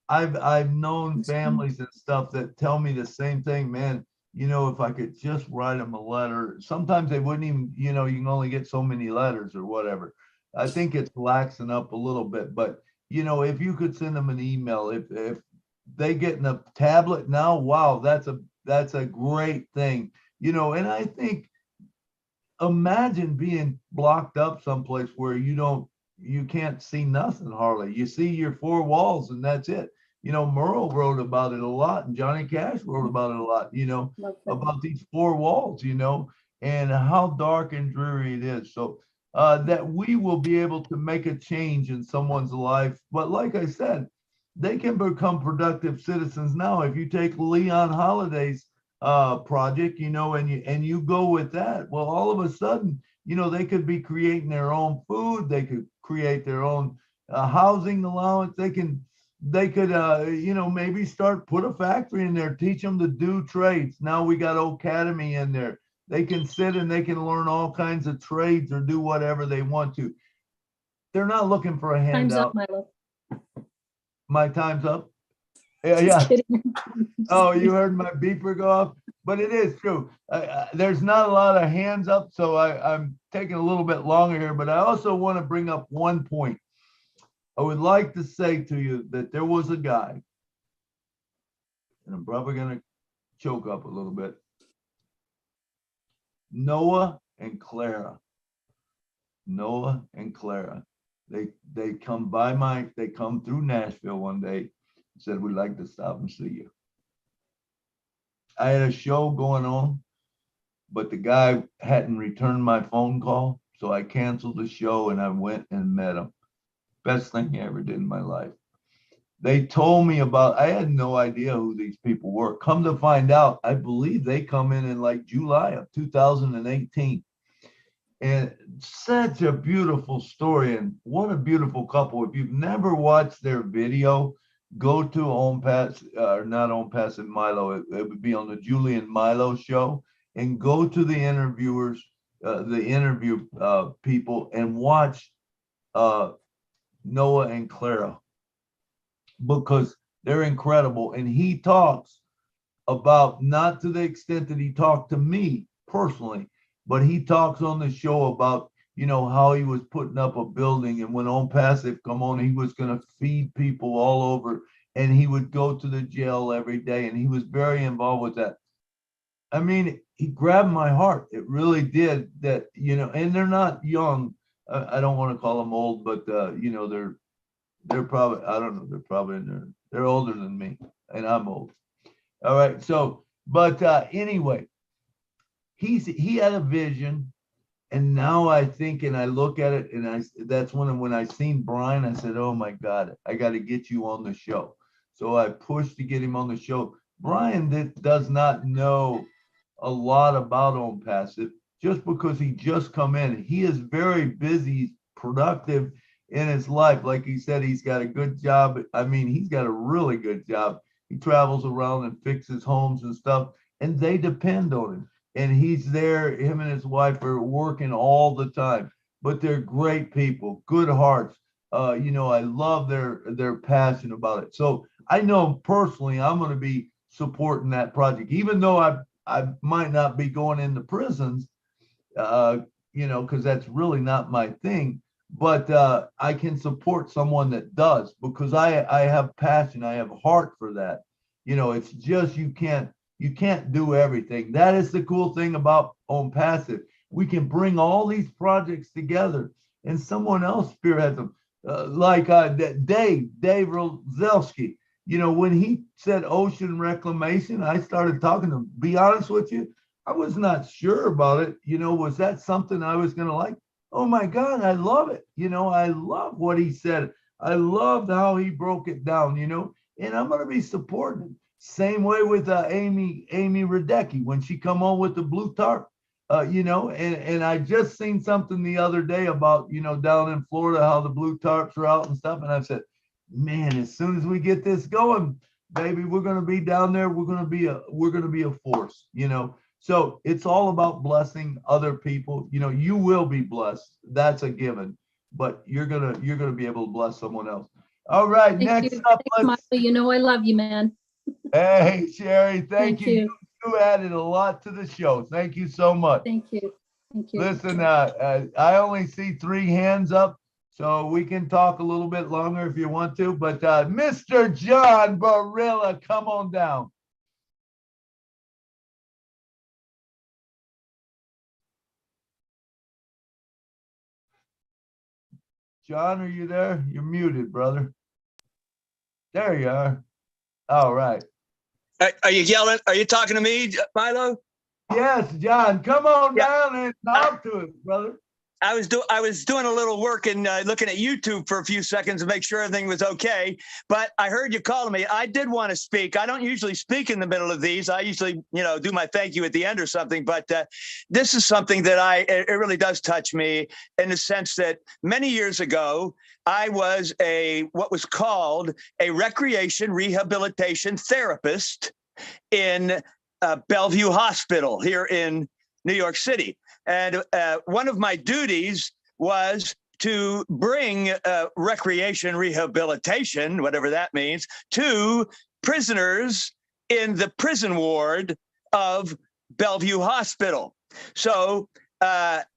A: I've known families and stuff that tell me the same thing, man. You know, if I could just write them a letter, sometimes they wouldn't even, you know, you can only get so many letters or whatever. I think it's laxing up a little bit, but you know, if you could send them an email, if they get in a tablet now, wow, that's a great thing, you know. And I think, imagine being blocked up someplace where you can't see nothing hardly. You see your four walls and that's it. You know, Merle wrote about it a lot and Johnny Cash wrote about it a lot, you know, about these four walls, you know, and how dark and dreary it is. So that we will be able to make a change in someone's life. But like I said, they can become productive citizens now. If you take Leon Holiday's project, you know, and you go with that, well, all of a sudden, you know, they could be creating their own food. They could create their own housing allowance. They could, you know, maybe put a factory in there, teach them to do trades. Now we got Academy in there. They can sit and they can learn all kinds of trades or do whatever they want to. They're not looking for a handout.
H: Time's up, Milo.
A: My time's up? Yeah. Oh, you heard my beeper go off? But it is true. There's not a lot of hands up, so I'm taking a little bit longer here, but I also want to bring up one point. I would like to say to you that there was a guy, and I'm probably going to choke up a little bit, Noah and Clara. They come through Nashville one day and said, we'd like to stop and see you. I had a show going on, but the guy hadn't returned my phone call. So I canceled the show and I went and met him. Best thing I ever did in my life. they told me about, I had no idea who these people were. Come to find out, I believe they come in like July of 2018. And such a beautiful story, and what a beautiful couple. If you've never watched their video, go to On Pass, or not On Pass and Milo, it would be on the Julie and Milo show, and go to the interviewers, the interview people, and watch Noah and Clara, because they're incredible. And he talks about, not to the extent that he talked to me personally, but he talks on the show about, you know, how he was putting up a building, and when On Passive come on, he was going to feed people all over, and he would go to the jail every day, and he was very involved with that. I mean, he grabbed my heart. It really did. That, you know, and they're not young. I don't want to call them old, but you know, they're probably, I don't know, they're probably in there. They're older than me, and I'm old. All right. So, but anyway, he had a vision, and now I think, and I look at it, and that's when I seen Bryan, I said, oh my God, I got to get you on the show. So I pushed to get him on the show. Bryan does not know a lot about On Passive, just because he just come in. He is very busy, productive in his life. Like he said, he's got a good job. I mean, he's got a really good job. He travels around and fixes homes and stuff, and they depend on him. And he's there, him and his wife are working all the time, but they're great people, good hearts. You know, I love their passion about it. So I know personally I'm going to be supporting that project, even though I might not be going into prisons, you know, because that's really not my thing. But I can support someone that does, because I have passion, I have heart for that. You know, it's just you can't do everything. That is the cool thing about On Passive. We can bring all these projects together, and someone else spearheads them. Like Dave Rozelski. You know, when he said ocean reclamation, I started talking to him. Be honest with you, I was not sure about it. You know, was that something I was going to like? Oh my God, I love it. You know, I love what he said. I loved how he broke it down, you know, and I'm going to be supporting him. Same way with Amy Radecki when she come on with the blue tarp, you know, and I just seen something the other day about, you know, down in Florida, how the blue tarps are out and stuff. And I said, man, as soon as we get this going, baby, we're going to be down there. We're going to be a force, you know. So it's all about blessing other people. You know, you will be blessed. That's a given, but you're going to be able to bless someone else. All right.
H: Thank you. Thanks, Milo. You know, I love you, man.
A: Hey, Sherry, thank you. You added a lot to the show. Thank you so much.
H: Thank you. Thank you.
A: Listen, I only see 3 hands up, so we can talk a little bit longer if you want to. But Mr. John Barilla, come on down. John, are you there? You're muted, brother. There you are. All right.
C: Are you yelling? Are you talking to me, Milo?
A: Yes, John, come on down and talk to us, brother.
C: I was doing a little work and looking at YouTube for a few seconds to make sure everything was okay. But I heard you calling me. I did want to speak. I don't usually speak in the middle of these. I usually, you know, do my thank you at the end or something. But this is something that it really does touch me in the sense that many years ago, I was what was called a recreation rehabilitation therapist in Bellevue Hospital here in New York City. And one of my duties was to bring recreation rehabilitation, whatever that means, to prisoners in the prison ward of Bellevue Hospital. So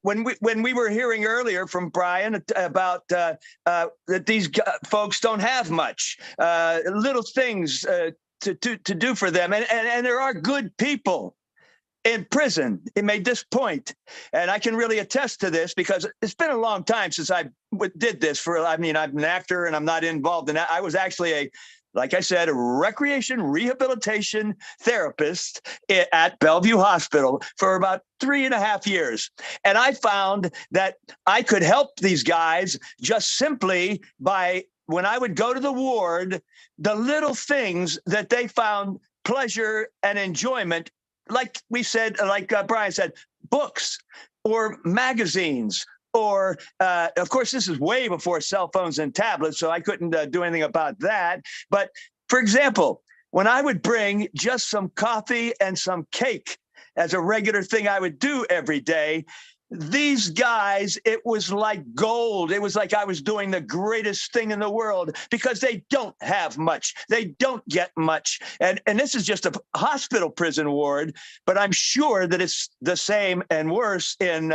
C: when we were hearing earlier from Bryan about that these folks don't have much, little things to do for them, and there are good people in prison. It made this point, and I can really attest to this because it's been a long time since I did this. I'm an actor and I'm not involved in that. I was actually like I said, a recreation rehabilitation therapist at Bellevue Hospital for about 3.5 years. And I found that I could help these guys just simply by when I would go to the ward, the little things that they found pleasure and enjoyment, like we said, like Bryan said, books or magazines, or of course, this is way before cell phones and tablets, so I couldn't do anything about that. But for example, when I would bring just some coffee and some cake as a regular thing I would do every day, these guys, it was like gold. It was like I was doing the greatest thing in the world, because they don't have much. They don't get much. And this is just a hospital prison ward, but I'm sure that it's the same and worse in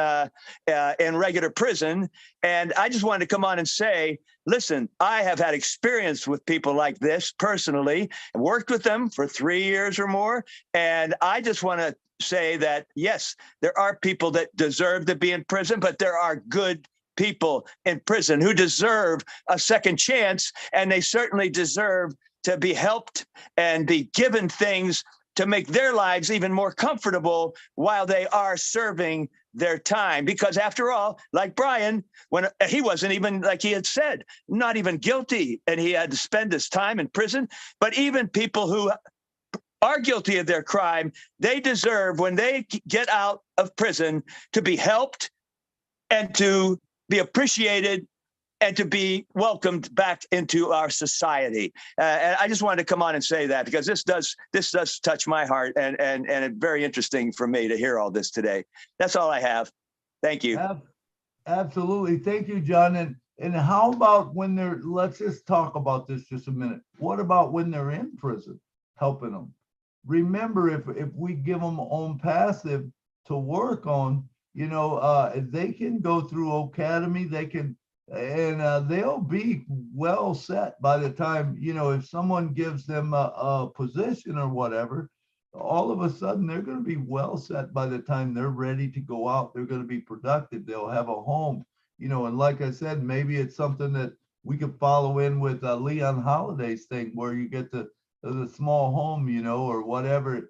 C: regular prison. And I just wanted to come on and say, listen, I have had experience with people like this personally, worked with them for 3 years or more. And I just want to say that, yes, there are people that deserve to be in prison, but there are good people in prison who deserve a second chance, and they certainly deserve to be helped and be given things to make their lives even more comfortable while they are serving their time. Because after all, like Bryan, when he wasn't even, like he had said, not even guilty, and he had to spend his time in prison. But even people who are guilty of their crime, they deserve, when they get out of prison, to be helped and to be appreciated and to be welcomed back into our society. And I just wanted to come on and say that, because this does touch my heart, and it's very interesting for me to hear all this today. That's all I have. Thank you.
A: Absolutely. Thank you, John. And how about when they're, let's just talk about this just a minute. What about when they're in prison, helping them? Remember, if we give them on passive to work on, they can go through academy, they can, and they'll be well set by the time, if someone gives them a position or whatever, all of a sudden they're going to be well set by the time they're ready to go out. They're going to be productive. They'll have a home, and like I said, maybe it's something that we could follow in with Leon Holiday's thing, where you get the small home, or whatever,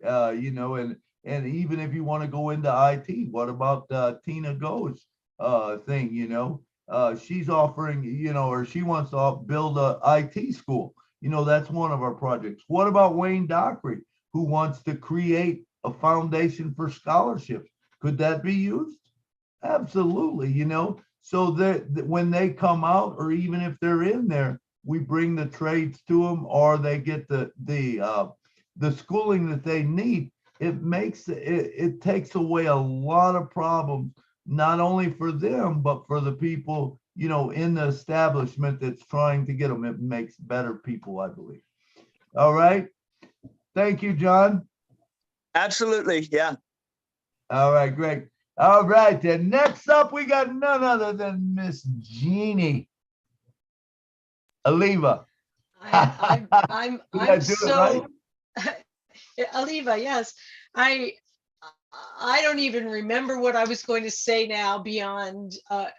A: and even if you want to go into IT, what about Tina Go's thing, she's offering, or she wants to build a IT school. That's one of our projects. What about Wayne Dockery, who wants to create a foundation for scholarships? Could that be used? Absolutely, so that when they come out, or even if they're in there, we bring the trades to them, or they get the schooling that they need. It takes away a lot of problems, not only for them, but for the people, in the establishment that's trying to get them. It makes better people, I believe. All right. Thank you, John.
C: Absolutely. Yeah.
A: All right, great. All right. And next up, we got none other than Miss Jeannie Aliva.
D: I'm so
A: right?
D: Aliva, yes. I don't even remember what I was going to say now, beyond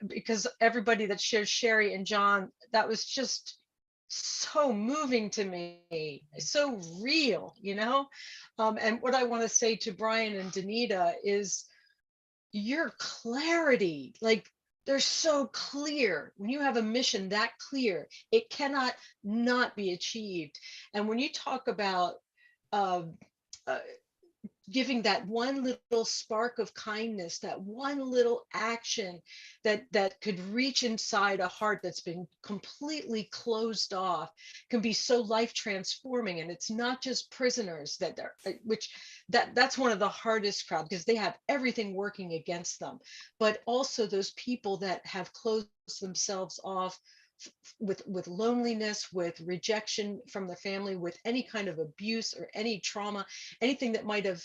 D: because everybody that shared, Sherry and John, that was just so moving to me, so real, and what I want to say to Bryan and Donita is your clarity. Like, they're so clear. When you have a mission that clear, it cannot not be achieved. And when you talk about giving that one little spark of kindness, that one little action that could reach inside a heart that's been completely closed off, can be so life transforming. And it's not just prisoners that's one of the hardest crowds, because they have everything working against them, but also those people that have closed themselves off with loneliness, with rejection from the family, with any kind of abuse or any trauma, anything that might have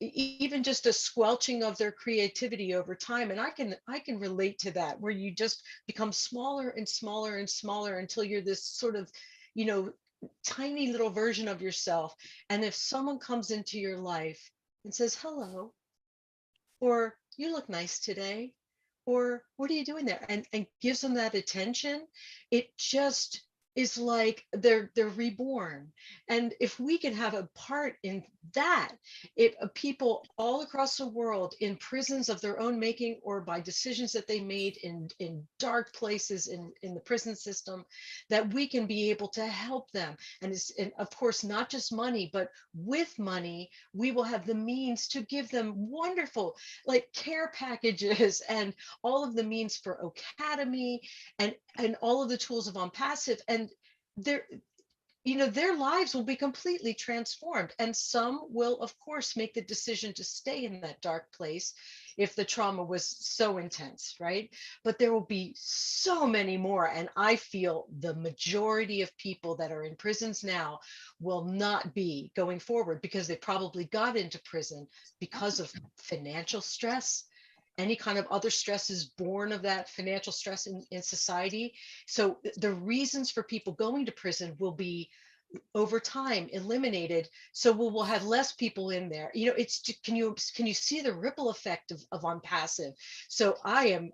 D: even just a squelching of their creativity over time. And I can relate to that, where you just become smaller and smaller and smaller until you're this sort of, tiny little version of yourself. And if someone comes into your life and says hello, or you look nice today, or what are you doing there, and gives them that attention, it just is like they're reborn. And if we can have a part in that, if people all across the world in prisons of their own making, or by decisions that they made in dark places in the prison system, that we can be able to help them. And of course, not just money, but with money, we will have the means to give them wonderful like care packages and all of the means for academy and all of the tools of On Passive. And their their lives will be completely transformed, and some will of course make the decision to stay in that dark place if the trauma was so intense, right? But there will be so many more, and I feel the majority of people that are in prisons now will not be going forward, because they probably got into prison because of financial stress. Any kind of other stress is born of that financial stress in society. So the reasons for people going to prison will be over time eliminated, so we'll have less people in there. It's can you see the ripple effect of On Passive? So I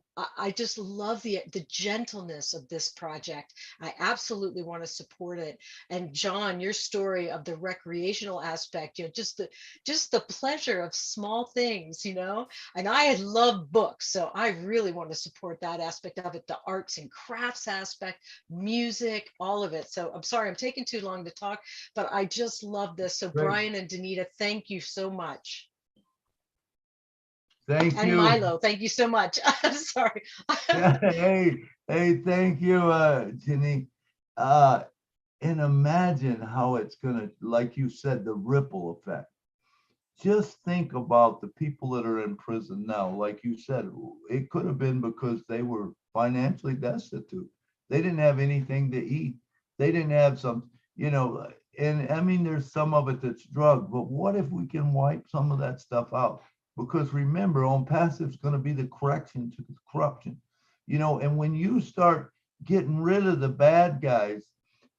D: just love the gentleness of this project. I absolutely want to support it. And John, your story of the recreational aspect, just the pleasure of small things, and I love books, so I really want to support that aspect of it, the arts and crafts aspect, music, all of it. So I'm sorry I'm taking too long to talk, but I just love this. So
A: Great.
D: Bryan and Donita, thank you so much.
A: Thank
D: And
A: you.
D: Milo, thank you so much. I'm sorry.
A: Hey, thank you, Jenny. And imagine how it's gonna, like you said, the ripple effect. Just think about the people that are in prison now. Like you said, it could have been because they were financially destitute. They didn't have anything to eat. They didn't have some, and I mean, there's some of it that's drug, but what if we can wipe some of that stuff out? Because remember, On Passive is going to be the correction to the corruption, and when you start getting rid of the bad guys,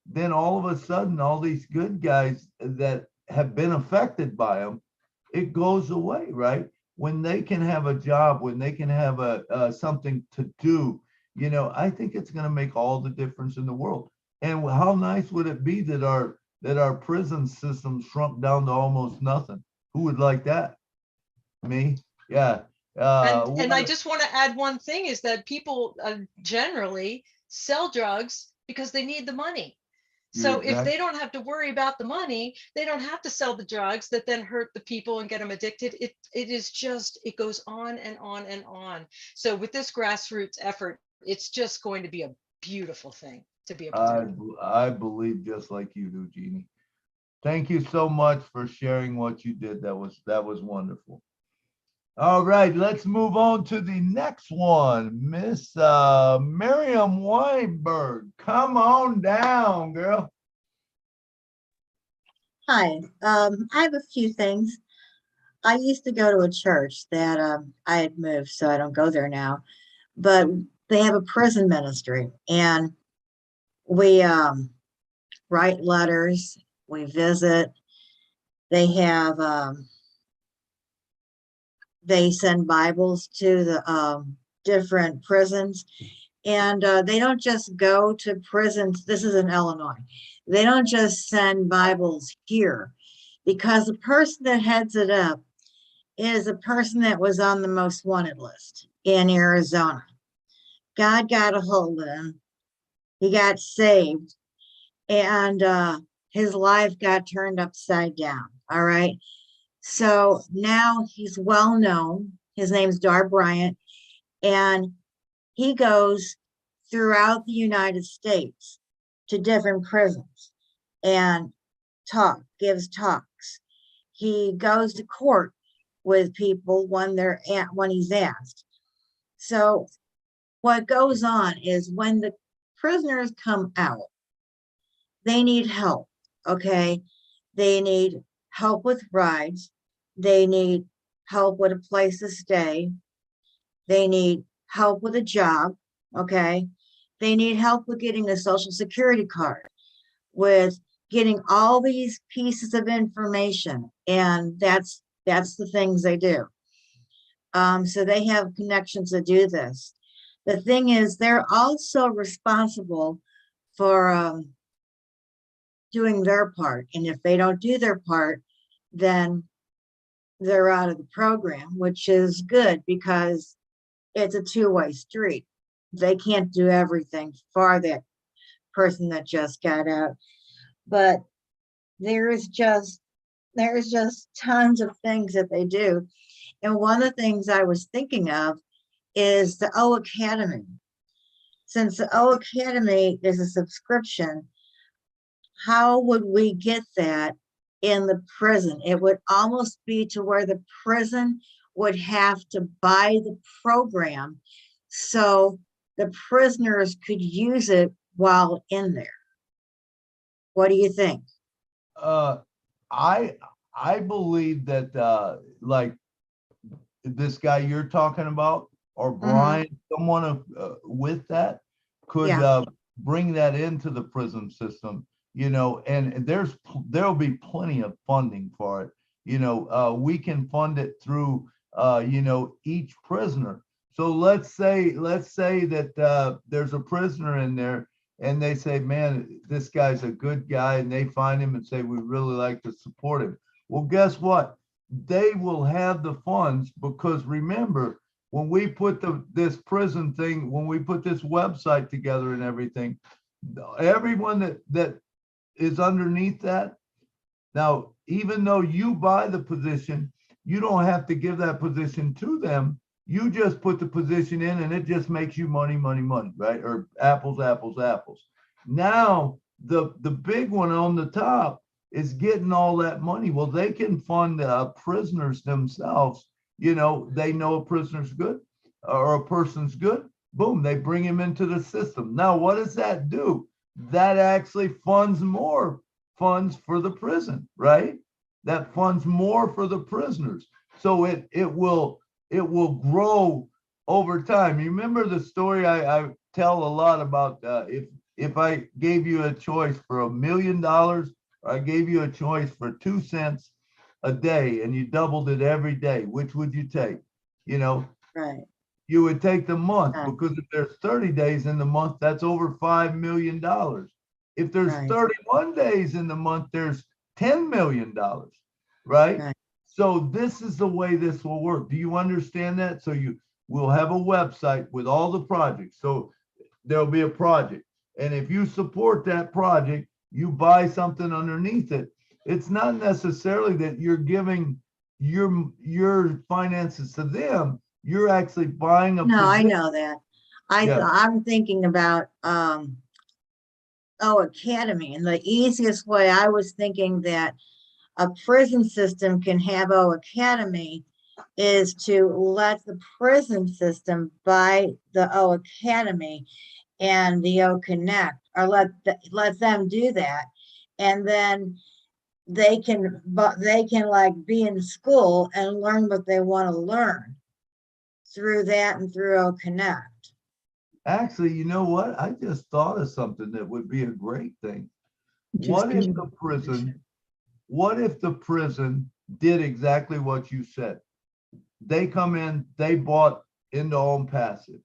A: then all of a sudden, all these good guys that have been affected by them, it goes away, right? When they can have a job, when they can have something to do, I think it's going to make all the difference in the world. And how nice would it be that our prison system shrunk down to almost nothing? Who would like that? Me? Yeah.
D: And I just want to add one thing, is that people generally sell drugs because they need the money. So if they don't have to worry about the money, they don't have to sell the drugs that then hurt the people and get them addicted. It goes on and on and on. So with this grassroots effort, it's just going to be a beautiful thing to be able to do.
A: I believe just like you do, Jeannie. Thank you so much for sharing what you did. That was wonderful. All right, let's move on to the next one. Miss Miriam Weinberg, come on down, girl.
I: Hi, I have a few things. I used to go to a church that I had moved, so I don't go there now, but they have a prison ministry, and we write letters, we visit. They have they send Bibles to the different prisons, and they don't just go to prisons. This is in Illinois. They don't just send Bibles here, because the person that heads it up is a person that was on the most wanted list in Arizona. God got a hold of him. He got saved, and his life got turned upside down. All right. So now he's well known. His name's Bryan, and he goes throughout the United States to different prisons and gives talks. He goes to court with people when he's asked. So what goes on is, when the prisoners come out, they need help. Okay. They need help with rides. They need help with a place to stay. They need help with a job. Okay. They need help with getting a social security card, with getting all these pieces of information. And that's the things they do. So they have connections to do this. The thing is, they're also responsible for doing their part. And if they don't do their part, then they're out of the program, which is good because it's a two-way street. They can't do everything for that person that just got out. But there's just tons of things that they do. And one of the things I was thinking of is the O Academy. Since the O Academy is a subscription, how would we get that in the prison? It would almost be to where the prison would have to buy the program so the prisoners could use it while in there. What do you think?
A: I believe that like this guy you're talking about, or Bryan, someone with that could bring that into the prison system, you know, and there'll be plenty of funding for it. You know, we can fund it through you know, each prisoner. So let's say that there's a prisoner in there and they say, man, this guy's a good guy, and they find him and say, we really like to support him. Well, guess what? They will have the funds, because remember, when we put this prison thing, when we put this website together and everything, everyone that is underneath that, now, even though you buy the position, you don't have to give that position to them. You just put the position in and it just makes you money, right? Or apples, apples, apples. Now, the big one on the top is getting all that money. Well, they can fund prisoners themselves. You know, they know a prisoner's good or a person's good. Boom, they bring him into the system. Now, what does that do? That actually funds more funds for the prison, right? That funds more for the prisoners. So it will grow over time. You remember the story I tell a lot about if I gave you a choice for $1 million, or I gave you a choice for 2 cents a day and you doubled it every day, which would you take? You know,
I: Right.
A: You would take the month, because if there's 30 days in the month, that's over $5 million. If there's 31 days in the month, there's $10 million, right? So this is the way this will work. Do you understand that? So you will have a website with all the projects. So there'll be a project. And if you support that project, you buy something underneath it. It's not necessarily that you're giving your finances to them. You're actually buying a
I: No, I
A: position.
I: know that. I'm thinking about Academy, and the easiest way I was thinking that a prison system can have Academy is to let the prison system buy the Academy and the Connect, or let them do that, and then they can like be in school and learn what they want to learn through that and through Connect.
A: Actually, you know what? I just thought of something that would be a great thing. What if the prison did exactly what you said? They come in, they bought into Own Passive.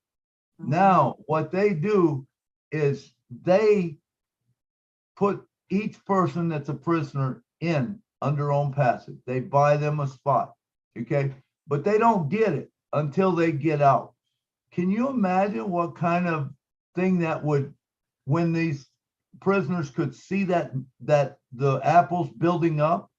A: Now, what they do is they put each person that's a prisoner in under Own Passive. They buy them a spot, okay? But they don't get it until they get out. Can you imagine what kind of thing that would, when these prisoners could see that the apples building up,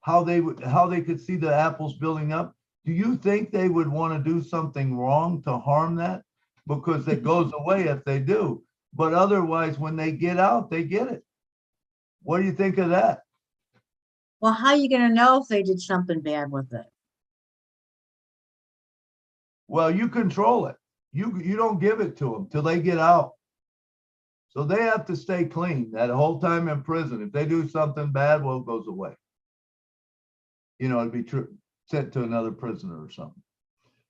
A: how they could see the apples building up? Do you think they would want to do something wrong to harm that? Because it goes away if they do. But otherwise, when they get out, they get it. What do you think of that?
I: Well, how are you going to know if they did something bad with it?
A: Well, you control it. You don't give it to them till they get out. So they have to stay clean that whole time in prison. If they do something bad, well, it goes away. You know, it'd be sent to another prisoner or something.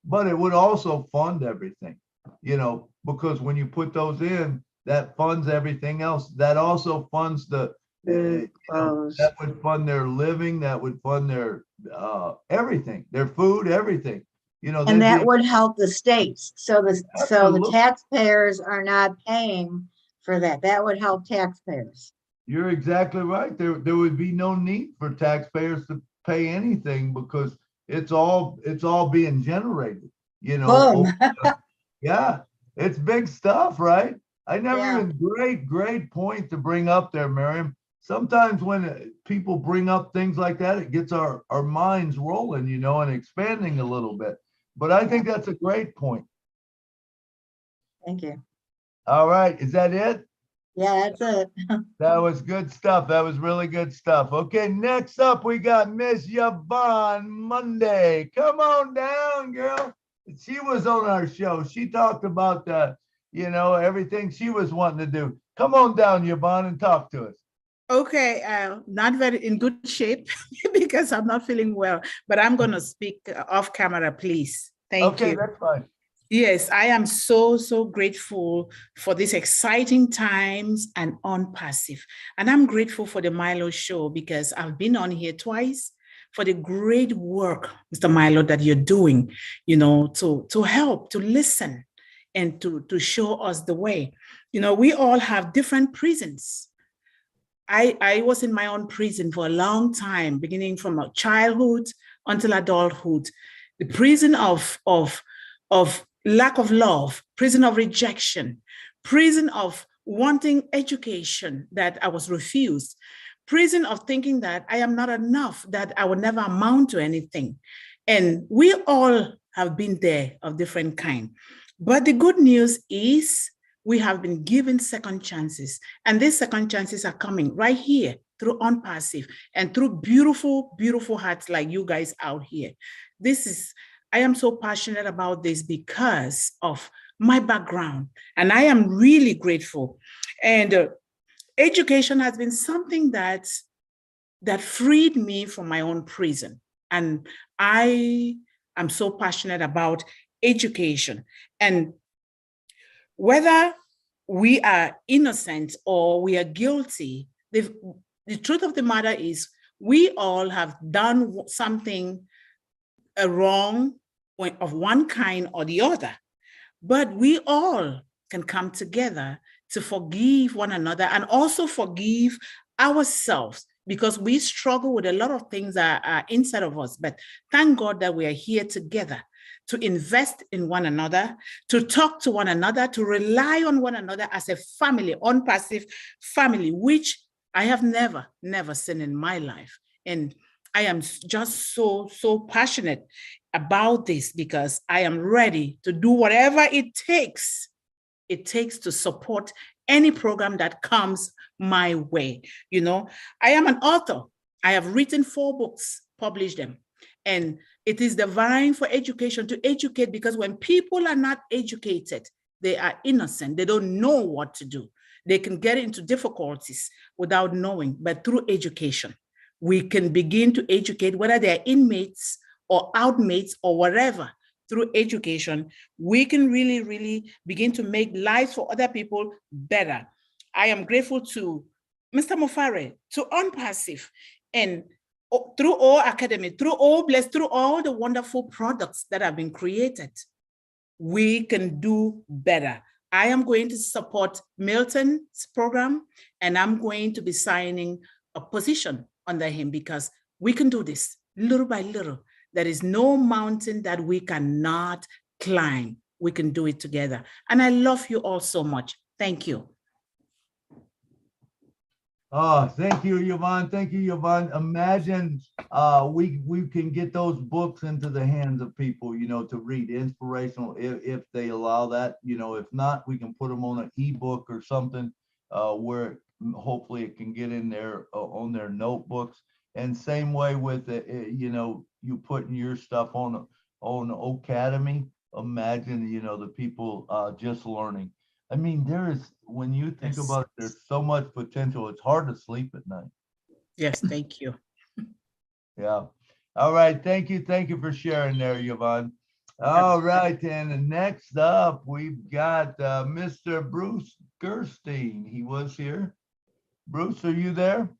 A: But it would also fund everything, you know, because when you put those in, that funds everything else. That also funds the, that would fund their living, that would fund their everything, their food, everything. You know,
I: and that would help the states. So the taxpayers are not paying for that. That would help taxpayers.
A: You're exactly right. There would be no need for taxpayers to pay anything because it's all being generated, you know.
I: Boom.
A: Yeah, it's big stuff, right? I never
I: Yeah.
A: even great point to bring up there, Miriam. Sometimes when people bring up things like that, it gets our minds rolling, you know, and expanding a little bit. But I think that's a great point.
I: Thank you.
A: All right, is that it?
I: Yeah, that's it.
A: That was good stuff. That was really good stuff. Okay, next up we got Miss Yvonne Monday. Come on down, girl. She was on our show. She talked about you know, everything she was wanting to do. Come on down, Yvonne, and talk to us.
J: Okay, not very in good shape because I'm not feeling well, but I'm going to speak off camera, please. Thank you.
A: Okay, that's fine.
J: Yes, I am so grateful for these exciting times and on passive. And I'm grateful for the Milo show because I've been on here twice for the great work, Mr. Milo, that you're doing, you know, to help, to listen, and to show us the way. You know, we all have different prisons. I was in my own prison for a long time, beginning from childhood until adulthood. The prison of lack of love, prison of rejection, prison of wanting education that I was refused, prison of thinking that I am not enough, that I will never amount to anything. And we all have been there of different kind. But the good news is we have been given second chances. And these second chances are coming right here through OnPassive and through beautiful, beautiful hearts like you guys out here. I am so passionate about this because of my background, and I am really grateful. And education has been something that freed me from my own prison. And I am so passionate about education. And whether we are innocent or we are guilty, the truth of the matter is we all have done something wrong of one kind or the other, but we all can come together to forgive one another and also forgive ourselves, because we struggle with a lot of things that are inside of us. But thank God that we are here together to invest in one another, to talk to one another, to rely on one another as a family, OnPassive family, which I have never seen in my life. And I am just so passionate about this because I am ready to do whatever it takes to support any program that comes my way. You know, I am an author. I have written 4 books, published them. And it is divine for education to educate, because when people are not educated, they are innocent. They don't know what to do. They can get into difficulties without knowing. But through education, we can begin to educate, whether they're inmates or outmates or whatever. Through education, we can really begin to make lives for other people better. I am grateful to Mr. Mofare, to OnPassive, and through all academy, through all blessed, through all the wonderful products that have been created, we can do better. I am going to support Melton's program, and I'm going to be signing a position under him because we can do this little by little. There is no mountain that we cannot climb. We can do it together. And I love you all so much. Thank you.
A: Oh, thank you, Yvonne. Thank you, Yvonne. Imagine we can get those books into the hands of people, you know, to read, inspirational, if they allow that. You know, if not, we can put them on an ebook or something where hopefully it can get in there on their notebooks. And same way with you know, you putting your stuff on Academy. Imagine, you know, the people just learning. I mean, when you think about it, there's so much potential. It's hard to sleep at night.
J: Yes, thank you.
A: Yeah. All right. Thank you. Thank you for sharing there, Yvonne. All right. And next up, we've got Mr. Bruce Gerstein. He was here. Bruce, are you there?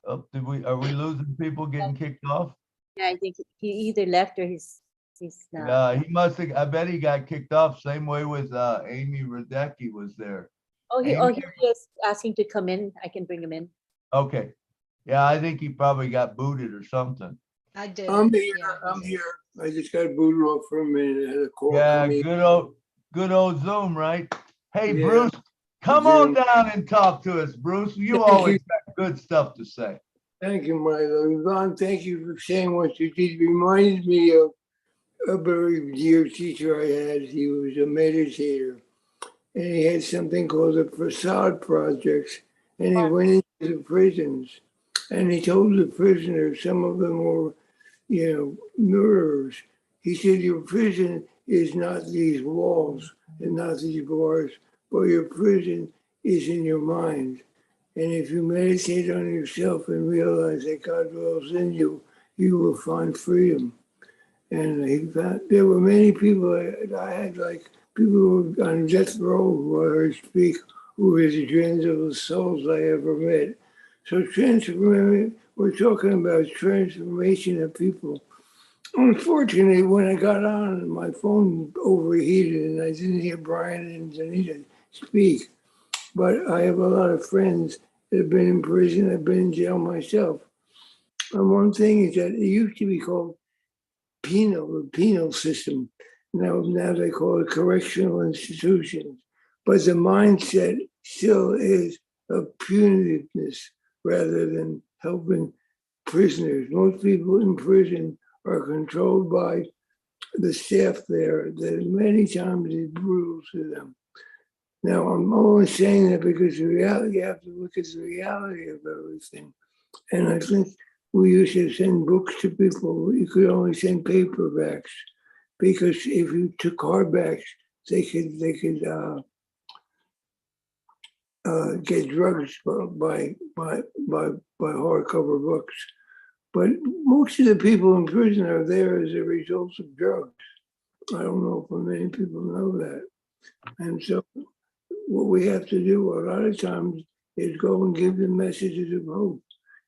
A: Oh, are we losing people getting kicked off?
B: Yeah, I think he either left or he's He's not.
A: Yeah, he must have, I bet he got kicked off. Same way with Amy Radecki was there.
B: Oh, he
A: Amy-
B: is asking to come in. I can bring him in.
A: Okay. Yeah, I think he probably got booted or something.
D: I did.
K: I'm here.
D: Yeah,
K: I'm here. I just got booted off for a minute. I had a call.
A: Yeah,
K: come in.
A: good old Zoom, right? Hey,
K: Yeah,
A: Bruce, come on
K: Zoom.
A: down and talk to us, Bruce. You
K: Thank
A: always
K: you.
A: got good stuff to say.
K: Thank you, Milo. Yvonne, thank you for saying what you did. Reminded me of a very dear teacher I had. He was a meditator, and he had something called the Facade Project. And he went into the prisons, and he told the prisoners, some of them were, murderers. He said, your prison is not these walls and not these bars, but your prison is in your mind. And if you meditate on yourself and realize that God dwells in you, you will find freedom. And he found, there were many people I had, like people who were on death row who I heard speak, who were the gentlest souls I ever met. So we're talking about transformation of people. Unfortunately, when I got on, my phone overheated and I didn't hear Bryan and Donita speak. But I have a lot of friends that have been in prison. I've been in jail myself. And one thing is that it used to be called the penal system. Now they call it correctional institutions. But the mindset still is of punitiveness rather than helping prisoners. Most people in prison are controlled by the staff there that many times is brutal to them. Now, I'm only saying that because the reality, you have to look at the reality of everything. And I think we used to send books to people. You could only send paperbacks because if you took hardbacks, they could get drugs by hardcover books. But most of the people in prison are there as a result of drugs. I don't know if many people know that. And so what we have to do a lot of times is go and give them messages of hope,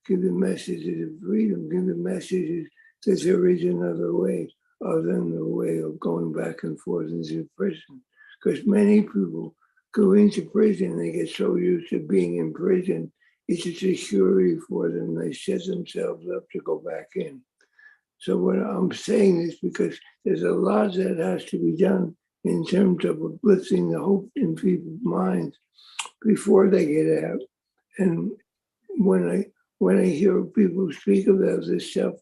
K: give them messages of freedom, give them messages that there is another way other than the way of going back and forth into prison. Because many people go into prison, they get so used to being in prison, it's a security for them. They set themselves up to go back in. So when I'm saying this, because there's a lot that has to be done in terms of uplifting the hope in people's minds before they get out. And when I hear people speak about this stuff,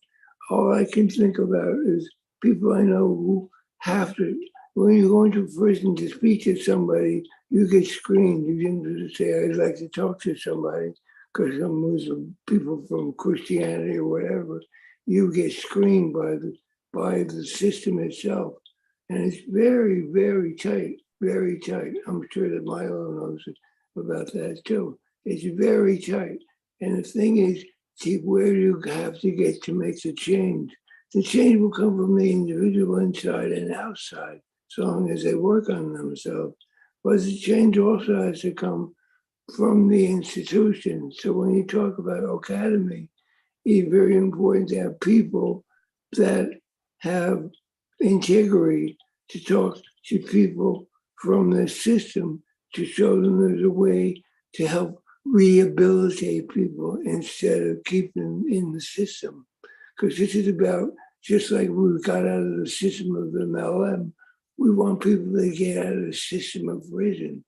K: all I can think about is people I know who have to, when you go into prison to speak to somebody, you get screened. You didn't say, I'd like to talk to somebody, because some Muslim people from Christianity or whatever, you get screened by the system itself. And it's very, very tight, very tight. I'm sure that Milo knows about that too. It's very tight. And the thing is, see, where do you have to get to make the change? The change will come from the individual inside and outside, so long as they work on themselves. But the change also has to come from the institution. So when you talk about academy, it's very important to have people that have integrity to talk to people from the system to show them there's a way to help rehabilitate people instead of keeping them in the system. Because this is about, just like we got out of the system of MLM, we want people to get out of the system of prison.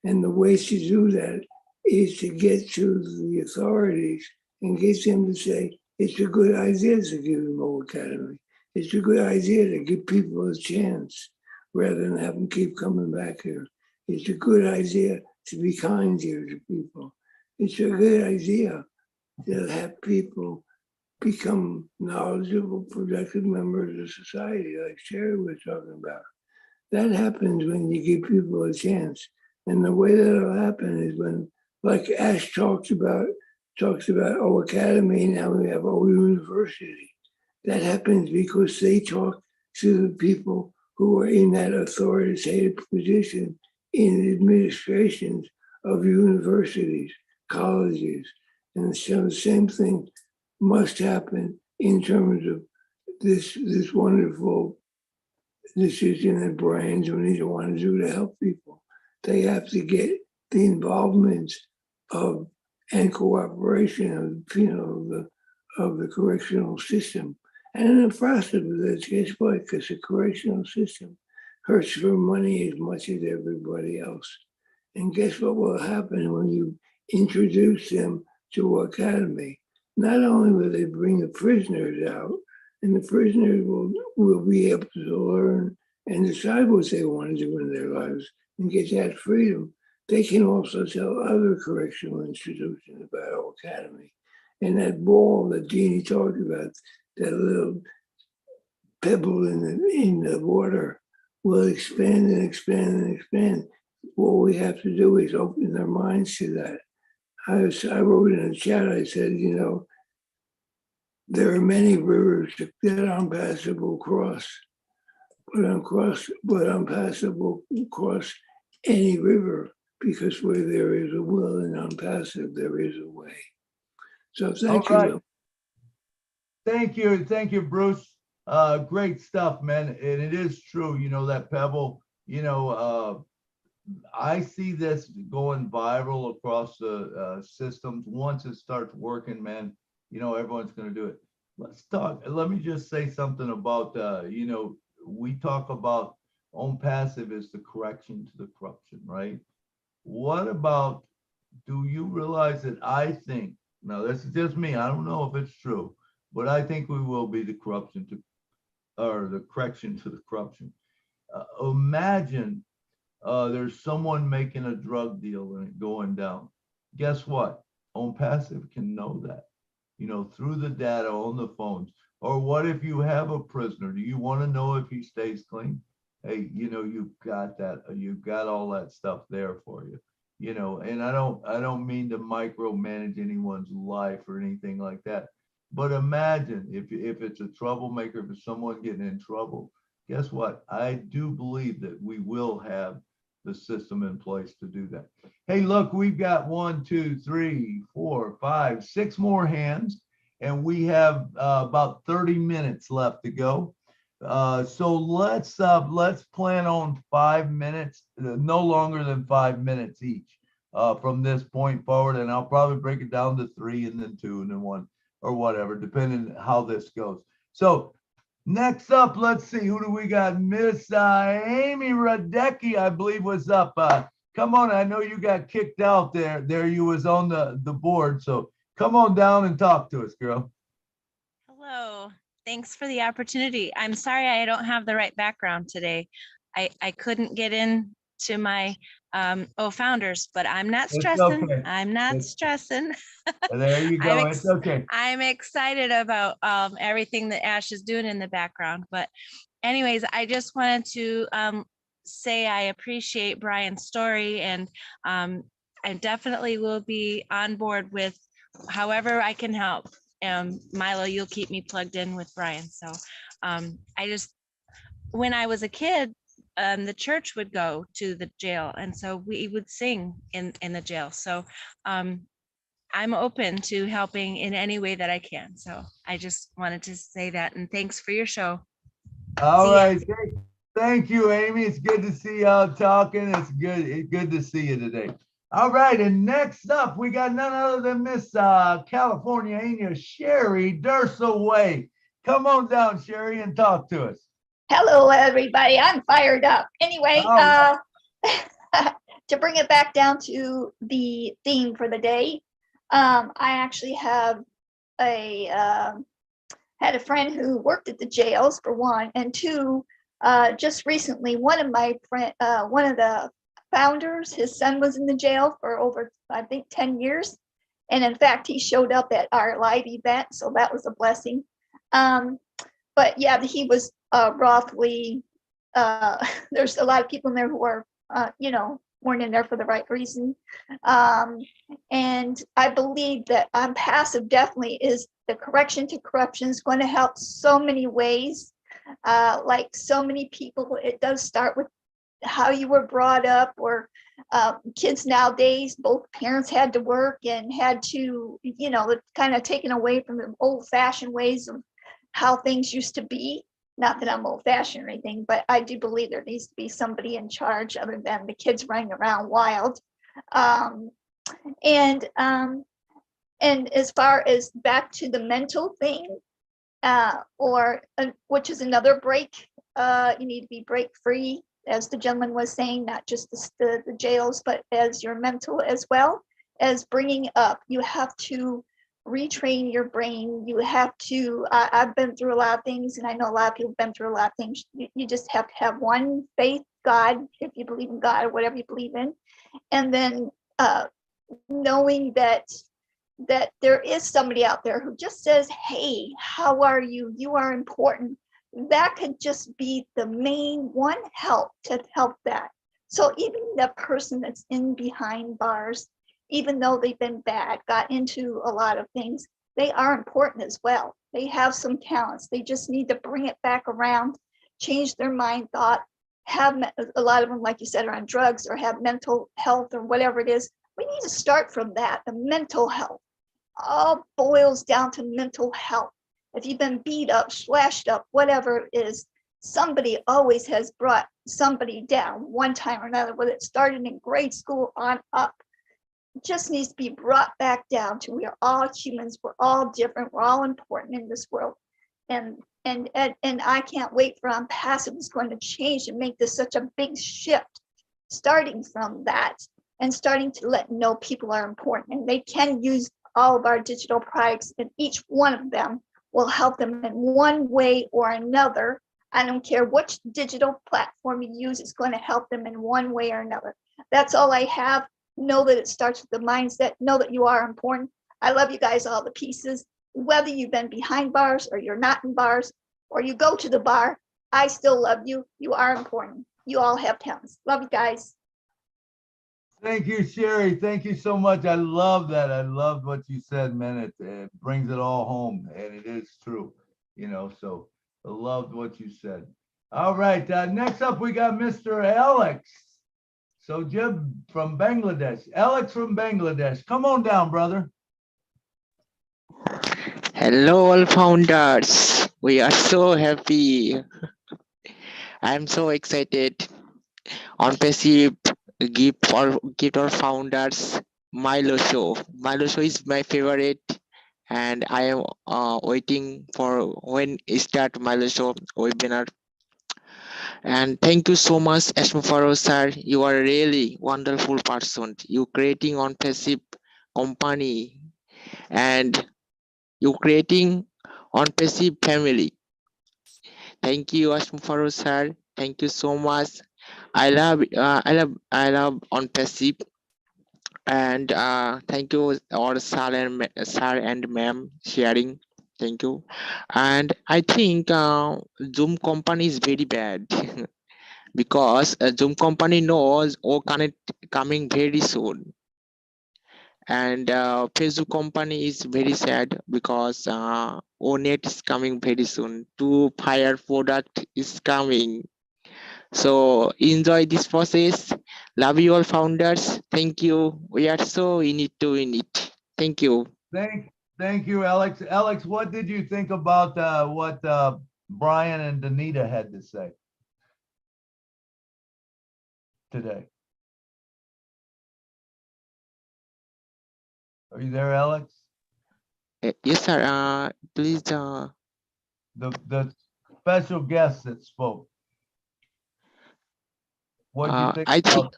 K: And the way to do that is to get to the authorities and get them to say, it's a good idea to give them all academy. It's a good idea to give people a chance rather than have them keep coming back here. It's a good idea to be kind here to people. It's a good idea to have people become knowledgeable, productive members of society, like Sherry was talking about. That happens when you give people a chance. And the way that'll happen is when, like Ash talks about academy, now we have university. That happens because they talk to the people who are in that authoritative position in administrations of universities, colleges. And so the same thing must happen in terms of this wonderful decision that Bryan and Donita want to do to help people. They have to get the involvement of and cooperation of the correctional system. And in the process of this, guess what? Because the correctional system hurts for money as much as everybody else. And guess what will happen when you introduce them to academy? Not only will they bring the prisoners out, and the prisoners will be able to learn and decide what they want to do in their lives and get that freedom, they can also tell other correctional institutions about our academy. And that ball that Jeannie talked about, that little pebble in the water, will expand and expand and expand. What we have to do is open their minds to that. I wrote in the chat, I said, there are many rivers that are unpassable across, but unpassable across any river, because where there is a will and unpassive, there is a way. So thank you.
A: Right. Thank you, Bruce. Great stuff, man. And it is true, that pebble, I see this going viral across the systems. Once it starts working, man, everyone's going to do it. Let's talk. Let me just say something about, we talk about own passive is the correction to the corruption, right? What about, do you realize that I think, now this is just me, I don't know if it's true, but I think we will be the correction to the corruption. Imagine there's someone making a drug deal and it going down. Guess what? Own passive can know that, through the data on the phones. Or what if you have a prisoner? Do you want to know if he stays clean? Hey, you've got that. You've got all that stuff there for you. And I don't mean to micromanage anyone's life or anything like that. But imagine if it's a troublemaker, if it's someone getting in trouble, guess what? I do believe that we will have the system in place to do that. Hey, look, we've got 1, 2, 3, 4, 5, 6 more hands, and we have about 30 minutes left to go. So let's plan on 5 minutes, no longer than 5 minutes each from this point forward, and I'll probably break it down to 3 and then 2 and then 1 or whatever, depending how this goes. So next up, let's see, who do we got? Miss Amy Radecki, I believe, was up. Come on, I know you got kicked out there. There you was on the board, so come on down and talk to us, girl.
L: Hello, thanks for the opportunity. I'm sorry I don't have the right background today. I couldn't get in to my founders, but I'm not stressing.
A: Okay.
L: I'm not stressing.
A: There you go. It's okay.
L: I'm excited about everything that Ash is doing in the background. But anyways, I just wanted to say I appreciate Bryan's story, and I definitely will be on board with however I can help. Milo, you'll keep me plugged in with Bryan. So when I was a kid, the church would go to the jail, and so we would sing in the jail. So I'm open to helping in any way that I can. So I just wanted to say that, and thanks for your show.
A: All right. Thank you, Amy. It's good to see y'all talking. It's good to see you today. All right, and next up, we got none other than Miss California, Sherry Dursaway. Come on down, Sherry, and talk to us.
M: Hello, everybody. I'm fired up. Anyway, to bring it back down to the theme for the day, I actually have had a friend who worked at the jails, for one, and two, just recently, one of the founders, his son was in the jail for over, I think, 10 years. And in fact, he showed up at our live event, so that was a blessing. But yeah, he was wrongfully, there's a lot of people in there who are, weren't in there for the right reason. And I believe that passive definitely is the correction to corruption is going to help so many ways. Like so many people, it does start with how you were brought up, or kids nowadays, both parents had to work and had to, kind of taken away from the old-fashioned ways of how things used to be Not that I'm old fashioned or anything, but I do believe there needs to be somebody in charge other than the kids running around wild. Um, and as far as back to the mental thing, which is another break, you need to be break free, as the gentleman was saying, not just the jails, but as your mental as well as bringing up. You have to retrain your brain. You have to, I've been through a lot of things, and I know a lot of people have been through a lot of things. You just have to have one faith, God, if you believe in God or whatever you believe in, and then knowing that there is somebody out there who just says, hey, how are you? You are important. That could just be the main one help to help that. So even the person that's in behind bars, even though they've been bad, got into a lot of things, they are important as well. They have some talents. They just need to bring it back around, change their mind, thought, have a lot of them, like you said, are on drugs or have mental health or whatever it is. We need to start from that, the mental health. All boils down to mental health. If you've been beat up, slashed up, whatever it is, somebody always has brought somebody down one time or another, whether it started in grade school on up. It just needs to be brought back down to we are all humans, we're all different, we're all important in this world. And I can't wait for On Passive is going to change and make this such a big shift, starting from that and starting to know people are important and they can use all of our digital products, and each one of them will help them in one way or another. I don't care which digital platform you use, it's going to help them in one way or another. That's all I have. Know that it starts with the mindset. Know that you are important. I love you guys all to pieces. Whether you've been behind bars or you're not in bars or you go to the bar, I still love you. You are important. You all have talents. Love you guys.
A: Thank you, Sherry. Thank you so much. I love that. I loved what you said, man. It brings it all home, and it is true, so I loved what you said. All right, next up, we got Mr. Alex. So Jim from Bangladesh. Alex from Bangladesh. Come on down, brother.
N: Hello, all founders. We are so happy. I'm so excited. On Passive, gift our founders Milo show. Milo show is my favorite, and I am waiting for when it start Milo show webinar. And thank you so much, Ashmufaro sir. You are really wonderful person. You creating On Passive company, and you creating On Passive family. Thank you, Ashmufaro sir. Thank you so much. I love On Passive, and thank you all sir and ma'am sharing. Thank you. And I think Zoom company is very bad because Zoom company knows connect coming very soon, and Facebook company is very sad because ONET is coming very soon. Two fire product is coming. So enjoy this process. Love you all founders. Thank you. We are so in it to win it. Thank you.
A: Thank you, Alex. Alex, what did you think about what Bryan and Donita had to say today? Are you there, Alex?
N: Yes, sir. Please.
A: The special guest that spoke. What do you think?
N: I think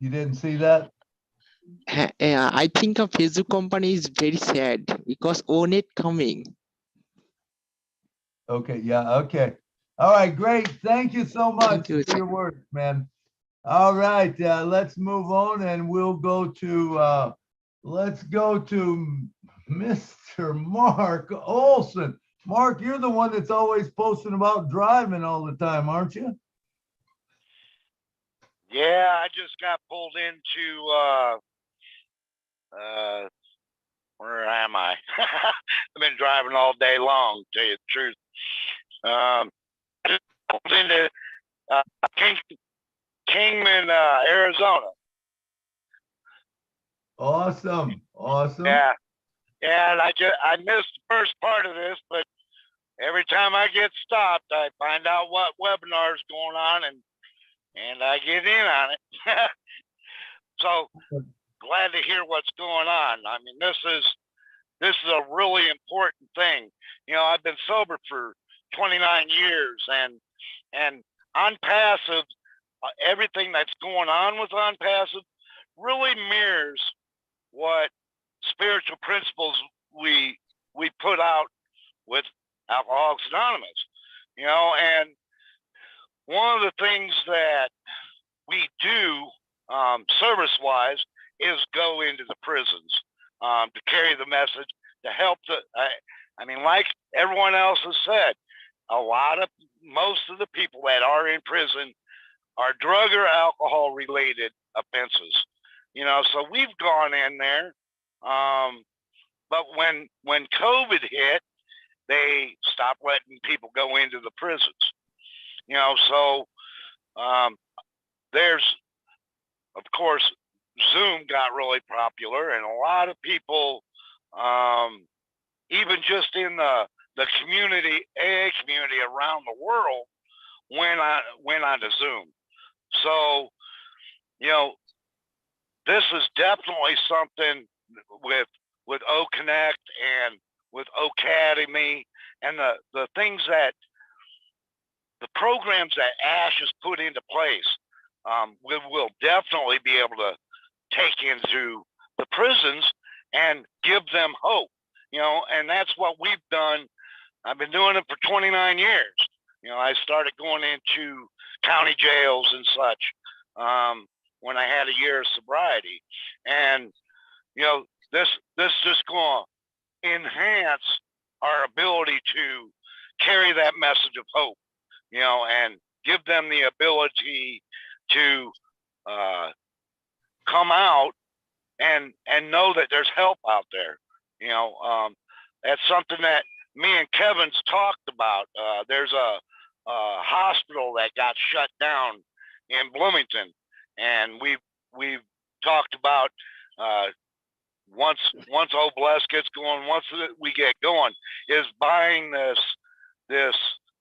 A: you didn't see that.
N: I think a Facebook company is very sad because ONET coming.
A: Okay. Yeah. Okay. All right. Great. Thank you so much for your words, man. All right. Let's move on, and we'll go to Mr. Mark Olson. Mark, you're the one that's always posting about driving all the time, aren't you?
O: Yeah, I just got pulled into where am I? I've been driving all day long, to tell you the truth. Pulled into Kingman, Arizona.
A: Awesome.
O: Yeah, and I missed the first part of this, but every time I get stopped, I find out what webinar is going on, and I get in on it. So glad to hear what's going on. I mean, this is a really important thing. You know, I've been sober for 29 years, and on passive, everything that's going on with on passive really mirrors what spiritual principles we put out with Alcoholics Anonymous. You know, and one of the things that we do service-wise is go into the prisons to carry the message, to help I mean, like everyone else has said, most of the people that are in prison are drug or alcohol related offenses. You know, so we've gone in there, but when COVID hit, they stopped letting people go into the prisons. You know, so there's, of course, Zoom got really popular, and a lot of people, even just in the community, AA community around the world, went onto Zoom. So, you know, this is definitely something with O Connect and with Academy and the things that the programs that Ash has put into place. We will definitely be able to take into the prisons and give them hope, you know, and that's what we've done. I've been doing it for 29 years. You know, I started going into county jails and such when I had a year of sobriety. And, you know, this just going to enhance our ability to carry that message of hope, you know, and give them the ability to come out and know that there's help out there. You know, that's something that me and Kevin's talked about. There's a hospital that got shut down in Bloomington, and we've talked about once Old Bless gets going, once we get going, is buying this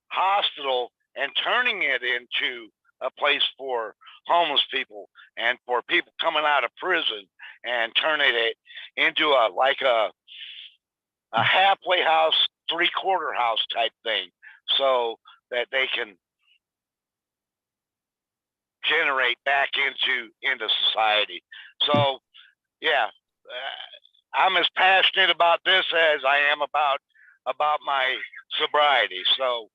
O: hospital and turning it into a place for homeless people and for people coming out of prison, and turning it into a halfway house, three-quarter house type thing, so that they can generate back into society. So yeah, I'm as passionate about this as I am about my sobriety. So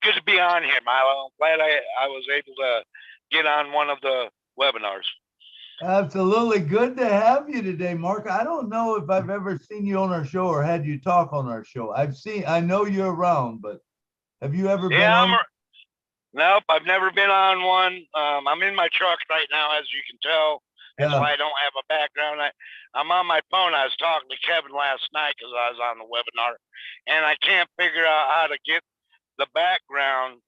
O: good to be on here, Milo. I'm glad I was able to get on one of the webinars.
A: Absolutely. Good to have you today, Mark. I don't know if I've ever seen you on our show or had you talk on our show. I know you're around, but have you ever been on?
O: Nope, I've never been on one. I'm in my truck right now, as you can tell. That's why I don't have a background. I'm on my phone. I was talking to Kevin last night because I was on the webinar, and I can't figure out how to get the background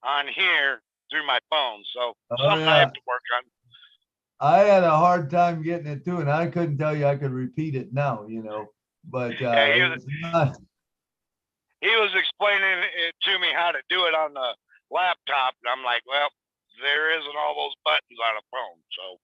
O: on here through my phone. So something I have to work on.
A: I had a hard time getting it too, and I couldn't tell you I could repeat it now, you know, but
O: he was explaining it to me how to do it on the laptop, and I'm like, well, there isn't all those buttons on a phone, so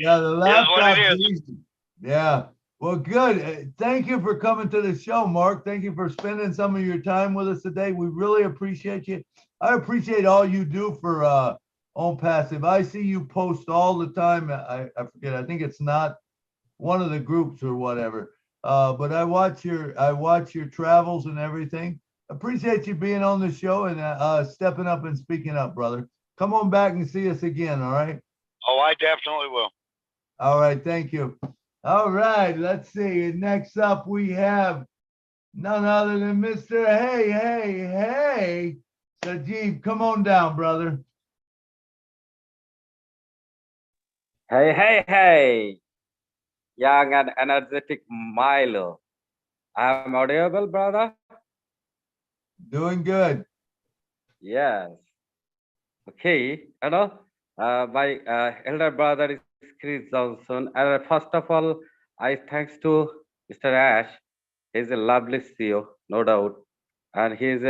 A: yeah, the laptop's
O: it is.
A: easy. Yeah, well, good. Thank you for coming to the show, Mark. Thank you for spending some of your time with us today. We really appreciate you. I appreciate all you do for On Passive. I see you post all the time. I forget, I think it's not one of the groups or whatever, but I watch your travels and everything. Appreciate you being on the show and stepping up and speaking up, brother. Come on back and see us again, all right?
O: Oh, I definitely will.
A: All right, thank you. All right, let's see. Next up, we have none other than Mr. Hey, Sajib. Come on down, brother.
P: Hey, young and energetic Milo. I'm audible, brother?
A: Doing good.
P: Yes. Okay, my elder brother is Chris Johnson. And first of all, I thanks to Mr. Ash He's a lovely CEO, no doubt. And he's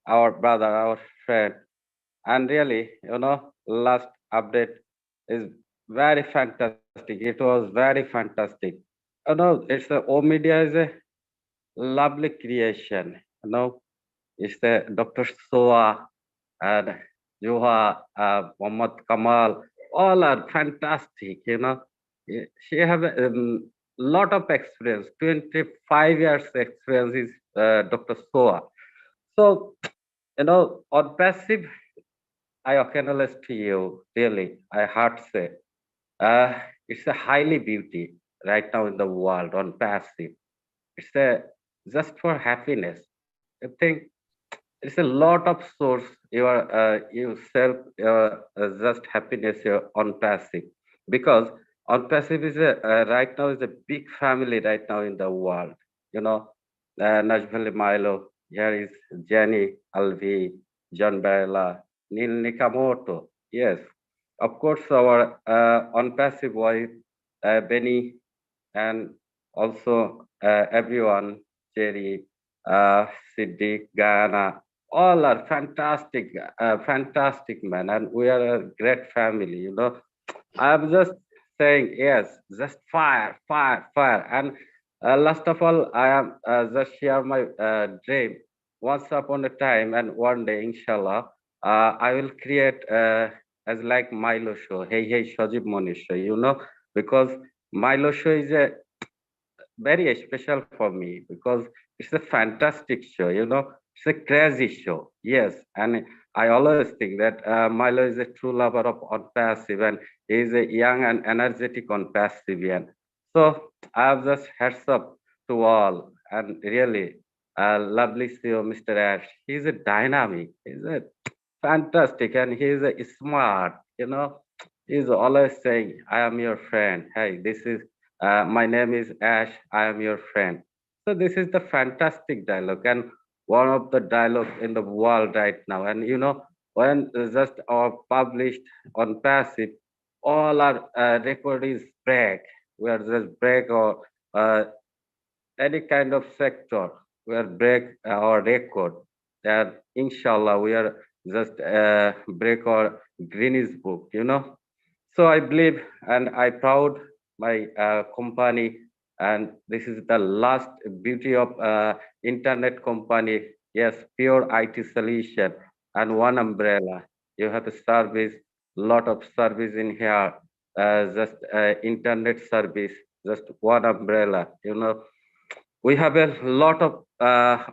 P: our brother, our friend. And really, last update is very fantastic. It was very fantastic. It's the O Media is a lovely creation. It's the Dr. Soa and Juha, Muhammad Kamal, all are fantastic. She have a lot of experience, 25 years experience is Dr. Soa. So, on passive, I acknowledge to you, really, I heart say, it's a highly beauty right now in the world on passive. It's a just for happiness. I think it's a lot of source you self just happiness on passive, because on passive is a right now is a big family right now in the world. Najvali Milo, here is Jenny, Alvi, John Barella, Neil Nikamoto. Yes, of course, our on passive wife, Benny, and also everyone, Jerry, Siddiq, Gana, all are fantastic, fantastic man, and we are a great family. I'm just saying yes, just fire, fire, fire, and last of all, I am just share my dream. Once upon a time, and one day, inshallah, I will create as like Milo show. Hey, hey, Shajib Moni show. Because Milo show is a very special for me because it's a fantastic show. It's a crazy show. Yes, and I always think that Milo is a true lover of on passive, and he is a young and energetic on passive. So I have just heads up to all, and really lovely CEO Mr. Ash. He's a dynamic. He's a fantastic, and he's a smart. He's always saying, "I am your friend. Hey, this is my name is Ash. I am your friend." So this is the fantastic dialogue, and one of the dialogue in the world right now. And when just published on passive, all our record is break. We are just break or any kind of sector. We are break our record. And inshallah, we are just break our Guinness book. So I believe and I proud my company, and this is the last beauty of internet company. Yes, pure IT solution and one umbrella. You have a service, lot of service in here. Just internet service, just one umbrella. We have a lot of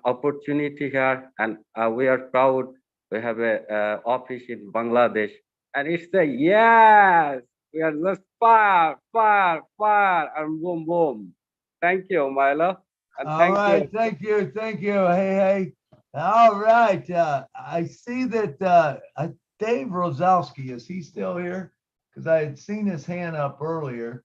P: opportunity here, and we are proud. We have a office in Bangladesh, and it's a yes. We are just far, far, far, and boom, boom. Thank you, Milo. And
A: All
P: thank
A: right,
P: you.
A: thank you. Hey, hey. All right. I see that Dave Rozowski, is he still here? Because I had seen his hand up earlier.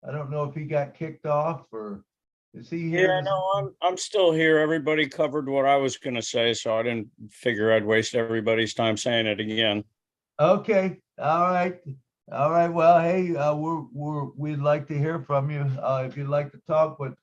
A: I don't know if he got kicked off or is he here?
Q: Yeah, no, I'm still here. Everybody covered what I was going to say, so I didn't figure I'd waste everybody's time saying it again.
A: Okay. All right. All right. Well, hey, we'd like to hear from you if you'd like to talk. But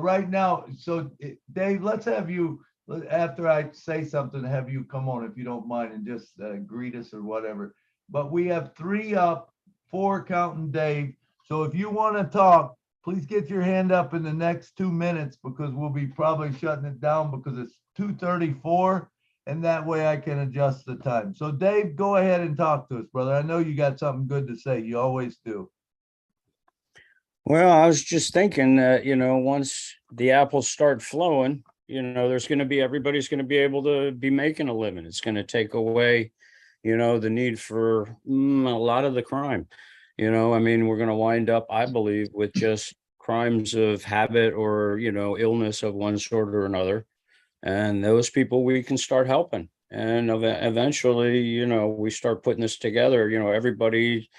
A: right now, so Dave, let's have you, after I say something, have you come on if you don't mind and just greet us or whatever. But we have 3 up, 4 counting Dave. So if you want to talk, please get your hand up in the next 2 minutes because we'll be probably shutting it down because it's 2:34. And that way I can adjust the time. So Dave, go ahead and talk to us, brother. I know you got something good to say. You always do.
Q: Well, I was just thinking that, once the apples start flowing, there's going to be, everybody's going to be able to be making a living. It's going to take away, the need for a lot of the crime. We're going to wind up, I believe, with just crimes of habit or, illness of one sort or another. And those people we can start helping. And eventually, we start putting this together. Everybody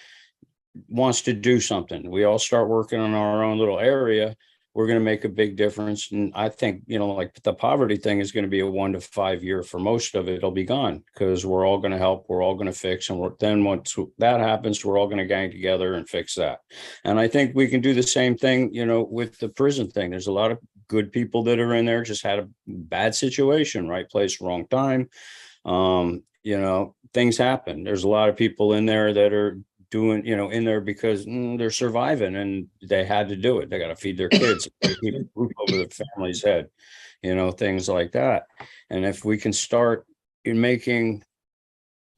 Q: wants to do something. We all start working on our own little area. we're going to make a big difference. And I think, like the poverty thing is going to be a 1 to 5 year. For most of it, it'll be gone because we're all going to help. We're all going to fix. And then once that happens, we're all going to gang together and fix that. And I think we can do the same thing, with the prison thing. There's a lot of good people that are in there, just had a bad situation, right place, wrong time. Things happen. There's a lot of people in there that are doing, in there because they're surviving and they had to do it. They got to feed their kids, keep a roof over their family's head, things like that. And if we can start making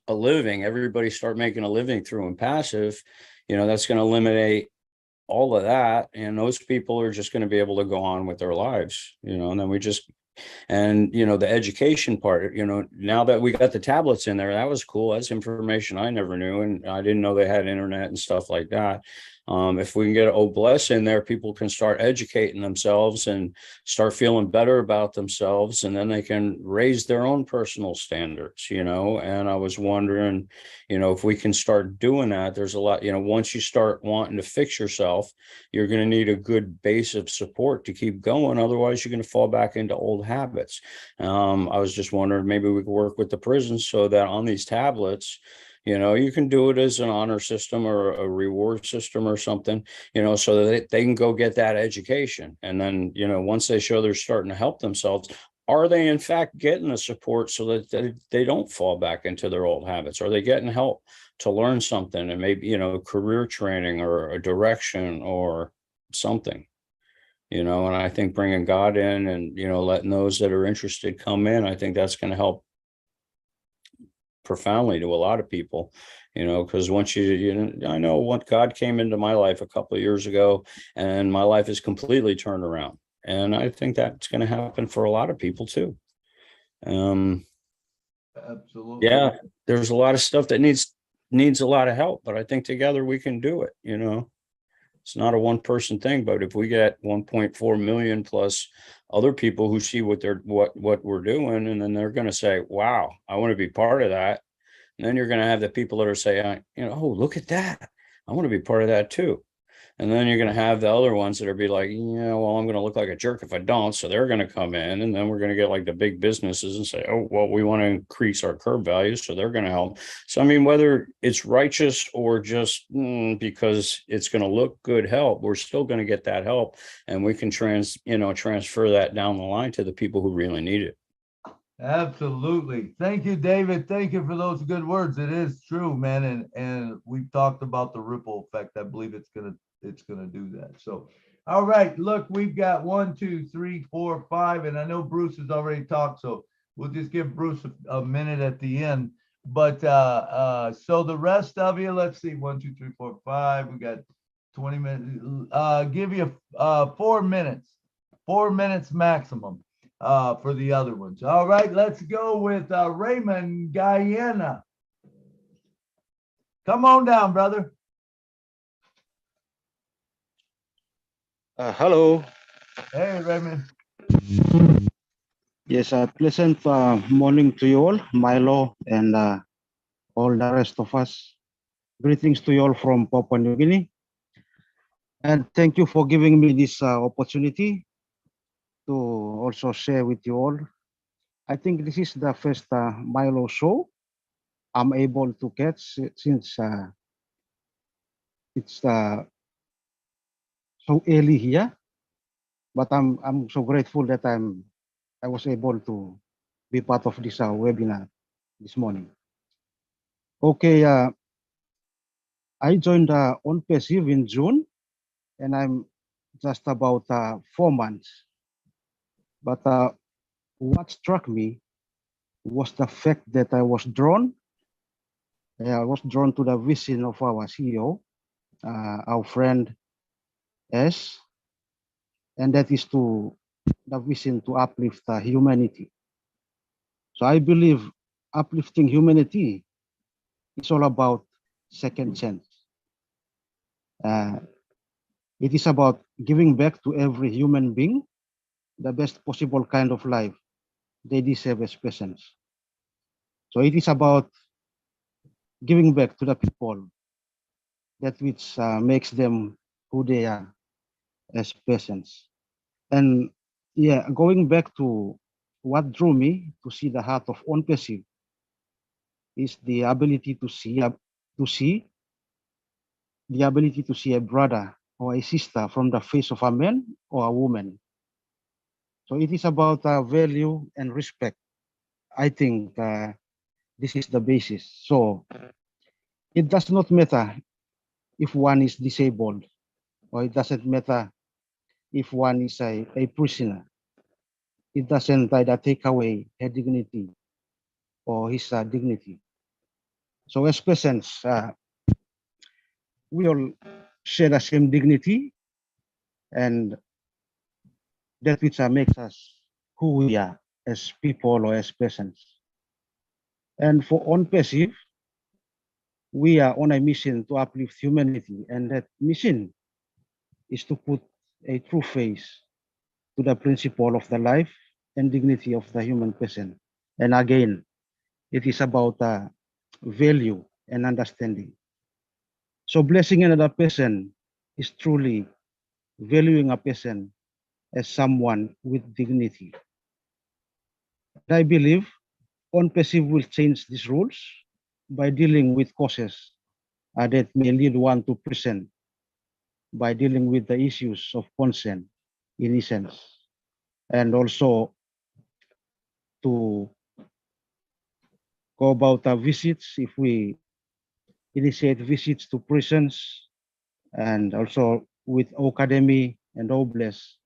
Q: a living, everybody start making a living through Impassive, that's going to eliminate all of that. And those people are just going to be able to go on with their lives, and then the education part, now that we got the tablets in there, that was cool. That's information I never knew. And I didn't know they had internet and stuff like that. If we can get OBLESS in there, people can start educating themselves and start feeling better about themselves, and then they can raise their own personal standards, and I was wondering, if we can start doing that, there's a lot, once you start wanting to fix yourself, you're going to need a good base of support to keep going. Otherwise, you're going to fall back into old habits. I was just wondering, maybe we could work with the prisons so that on these tablets, you can do it as an honor system or a reward system or something, so that they can go get that education. And then, once they show they're starting to help themselves, are they in fact getting the support so that they don't fall back into their old habits? Are they getting help to learn something and maybe, career training or a direction or something? And I think bringing God in and, letting those that are interested come in, I think that's going to help profoundly to a lot of people, because once I know what God came into my life a couple of years ago, and my life is completely turned around. And I think that's going to happen for a lot of people too.
A: Absolutely.
Q: Yeah, there's a lot of stuff that needs a lot of help, but I think together we can do it. It's not a one person thing, but if we get 1.4 million plus other people who see what we're doing, and then they're going to say, wow, I want to be part of that. And then you're going to have the people that are saying, oh, look at that. I want to be part of that too. And then you're going to have the other ones that are be like, well, I'm going to look like a jerk if I don't. So they're going to come in, and then we're going to get like the big businesses and say, oh, well, we want to increase our curb values. So they're going to help. So, I mean, whether it's righteous or just because it's going to look good help, we're still going to get that help, and we can transfer that down the line to the people who really need it.
A: Absolutely. Thank you, David. Thank you for those good words. It is true, man. And we've talked about the ripple effect. I believe it's gonna do that. So, all right, look, we've got 1, 2, 3, 4, 5, and I know Bruce has already talked, so we'll just give Bruce a minute at the end. But so the rest of you, let's see, 1, 2, 3, 4, 5. We got 20 minutes. Give you 4 minutes, 4 minutes maximum for the other ones. All right, let's go with Raymond Guyana. Come on down, brother.
R: Hello.
A: Hey, Raymond.
R: Yes, pleasant morning to you all, Milo, and all the rest of us. Greetings to you all from Papua New Guinea. And thank you for giving me this opportunity to also share with you all. I think this is the first Milo show I'm able to catch since it's so early here. But I'm so grateful that I was able to be part of this webinar this morning. Okay, I joined On Passive in June, and I'm just about 4 months. But what struck me was the fact that I was drawn to the vision of our CEO, our friend S, and that is the vision to uplift humanity. So I believe uplifting humanity is all about second chance. It is about giving back to every human being the best possible kind of life they deserve as persons. So it is about giving back to the people that which makes them who they are as persons. And yeah, going back to what drew me to see the heart of on-passive is the ability to see the ability to see a brother or a sister from the face of a man or a woman. So it is about value and respect. I think this is the basis. So it does not matter if one is disabled, or it doesn't matter if one is a prisoner. It doesn't either take away her dignity or his dignity. So as persons, we all share the same dignity, and that which makes us who we are as people or as persons. And for on-passive, we are on a mission to uplift humanity, and that mission is to put a true face to the principle of the life and dignity of the human person. And again, it is about value and understanding. So blessing another person is truly valuing a person as someone with dignity. I believe on-passive will change these rules by dealing with causes that may lead one to prison, by dealing with the issues of consent, innocence, and also to go about our visits if we initiate visits to prisons, and also with Academy and Obless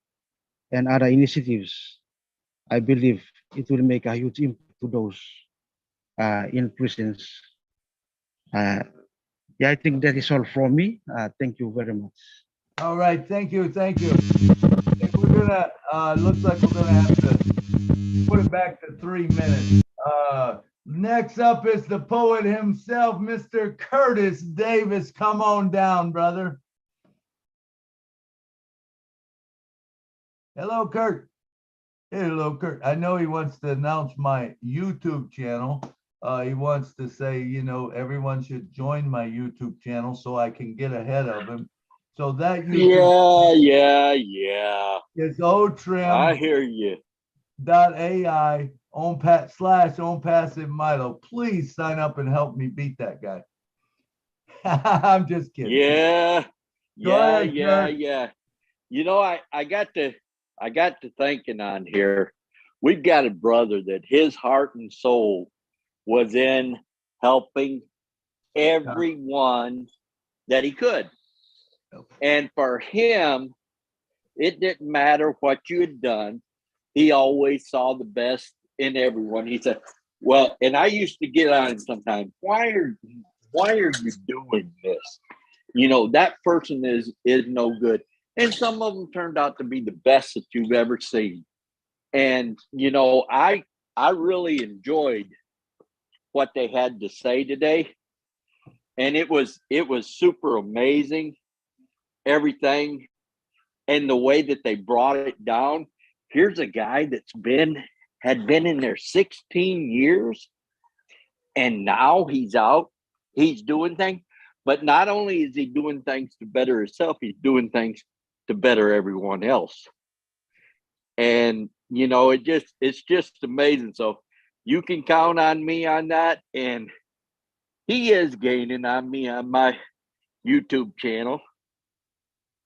R: and other initiatives. I believe it will make a huge impact to those in prisons. Yeah, I think that is all from me. Thank you very much.
A: All right, thank you, thank you. I think we're gonna, looks like we're gonna have to put it back to 3 minutes. Next up is the poet himself, Mr. Curtis Davis. Come on down, brother. Hello, Kurt. Hello, Kurt. I know he wants to announce my YouTube channel. He wants to say, you know, everyone should join my YouTube channel so I can get ahead of him. So that YouTube
S: Yeah.
A: is otrim.
S: I hear you.
A: .ai on passive Milo. Please sign up and help me beat that guy. I'm just kidding.
S: Yeah.
A: Kurt.
S: You know, I got to thinking on here. We've got a brother that his heart and soul was in helping everyone that he could. And for him, it didn't matter what you had done. He always saw the best in everyone. He said, well, and I used to get on him sometimes. Why are you doing this? You know, that person is no good. And some of them turned out to be the best that you've ever seen. And, you know, I really enjoyed what they had to say today. And it was super amazing, everything. And the way that they brought it down. Here's a guy that's had been in there 16 years, and now he's out. He's doing things, but not only is he doing things to better himself, he's doing things to better everyone else. And you know, it's just amazing. So you can count on me on that. And he is gaining on me on my YouTube channel,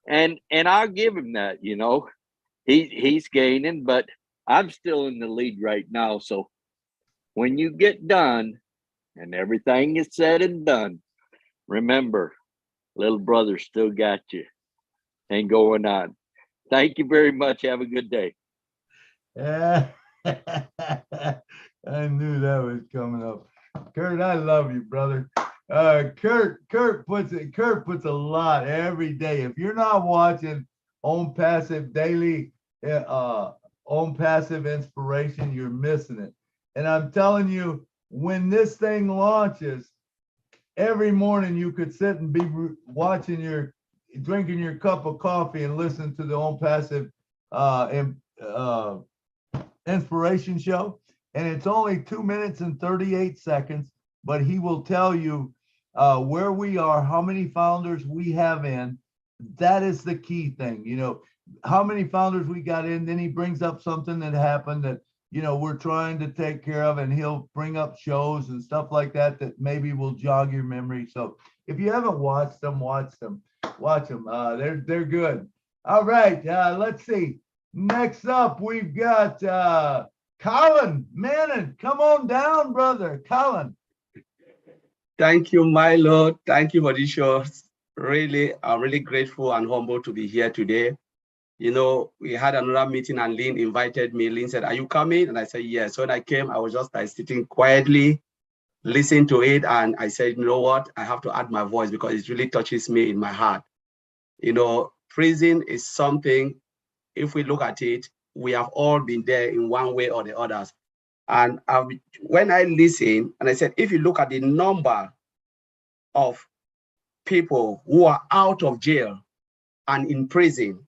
S: and I'll give him that. You know, he's gaining, but I'm still in the lead right now. So when you get done and everything is said and done, remember, little brother still got you and going on. Thank you very much. Have a good day.
A: Yeah. I knew that was coming up. Kurt, I love you, brother. Kurt puts a lot every day. If you're not watching On Passive Daily, On Passive Inspiration, you're missing it. And I'm telling you, when this thing launches, every morning you could sit and be watching drinking your cup of coffee and listen to the On Passive Inspiration show. And it's only 2 minutes and 38 seconds, but he will tell you where we are, how many founders we have in. That is the key thing. You know, how many founders we got in. Then he brings up something that happened that, we're trying to take care of, and he'll bring up shows and stuff like that that maybe will jog your memory. So if you haven't watched them, watch them. They're good. All right, let's see. Next up, we've got Colin Mannon. Come on down, brother. Colin.
T: Thank you, Milo. Thank you for this show. Really, I'm really grateful and humbled to be here today. We had another meeting and Lynn invited me. Lynn said, "Are you coming?" And I said, "Yes." So when I came, I was just sitting quietly, listening to it. And I said, "You know what? I have to add my voice because it really touches me in my heart." Prison is something, if we look at it, we have all been there in one way or the others. And when I listen, and I said, if you look at the number of people who are out of jail and in prison,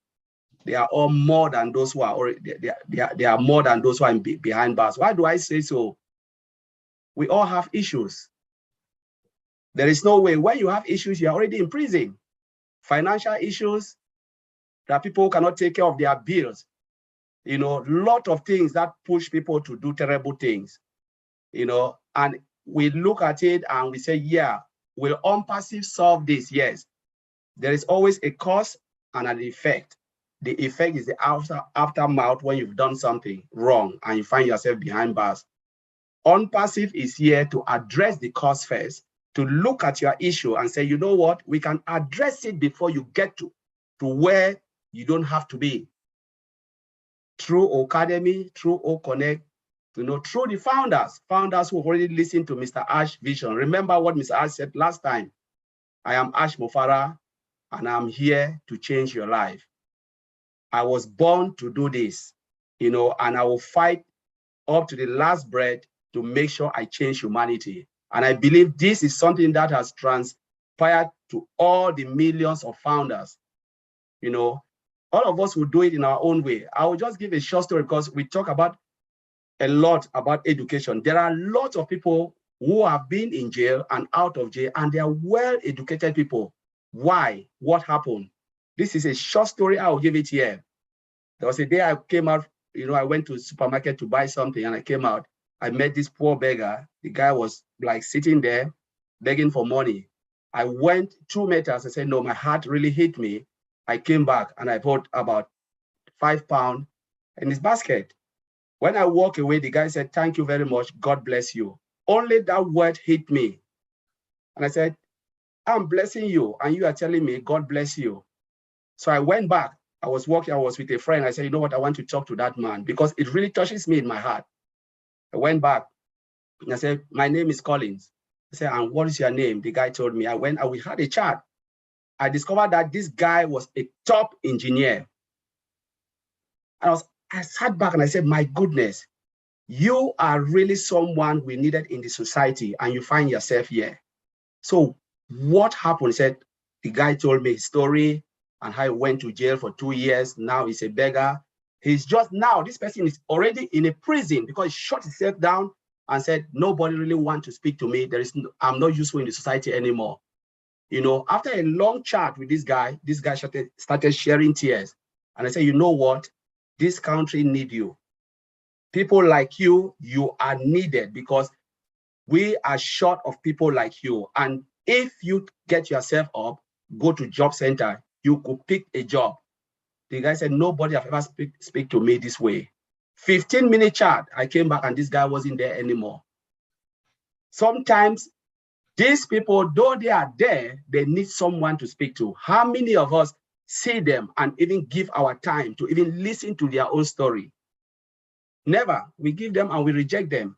T: they are all more than those who are already, they are more than those who are behind bars. Why do I say so? We all have issues. There is no way when you have issues, you're already in prison. Financial issues, there are people who cannot take care of their bills. Lot of things that push people to do terrible things, and we look at it and we say, yeah, will unpassive solve this? Yes. There is always a cause and an effect. The effect is the aftermath when you've done something wrong and you find yourself behind bars. Unpassive is here to address the cause first, to look at your issue and say, you know what, we can address it before you get to where you don't have to be. Through Academy, through O-Connect, through the founders who already listened to Mr. Ash vision. Remember what Mr. Ash said last time. I am Ash Mufara, and I'm here to change your life. I was born to do this, and I will fight up to the last breath to make sure I change humanity. And I believe this is something that has transpired to all the millions of founders. All of us will do it in our own way. I will just give a short story because we talk about a lot about education. There are lots of people who have been in jail and out of jail, and they are well-educated people. Why? What happened? This is a short story. I will give it here. There was a day I came out, I went to the supermarket to buy something, and I came out. I met this poor beggar. The guy was like sitting there begging for money. I went 2 meters. I said, no, my heart really hit me. I came back and I bought about £5 in his basket. When I walk away, the guy said, thank you very much. God bless you. Only that word hit me. And I said, I'm blessing you, and you are telling me God bless you. So I went back. I was walking, I was with a friend. I said, you know what? I want to talk to that man because it really touches me in my heart. I went back and I said, my name is Collins. I said, and what is your name? The guy told me. I went and we had a chat. I discovered that this guy was a top engineer. And I sat back and I said, my goodness, you are really someone we needed in the society, and you find yourself here. So what happened? He said, the guy told me his story and how he went to jail for 2 years. Now he's a beggar. He's just now, this person is already in a prison because he shut himself down and said, nobody really wants to speak to me. I'm not useful in the society anymore. After a long chat with this guy started sharing tears. And I said, you know what? This country needs you. People like you are needed because we are short of people like you. And if you get yourself up, go to job center, you could pick a job. The guy said, nobody have ever speak to me this way. 15-minute chat, I came back and this guy wasn't there anymore. Sometimes these people, though they are there, they need someone to speak to. How many of us see them and even give our time to even listen to their own story? Never. We give them and we reject them.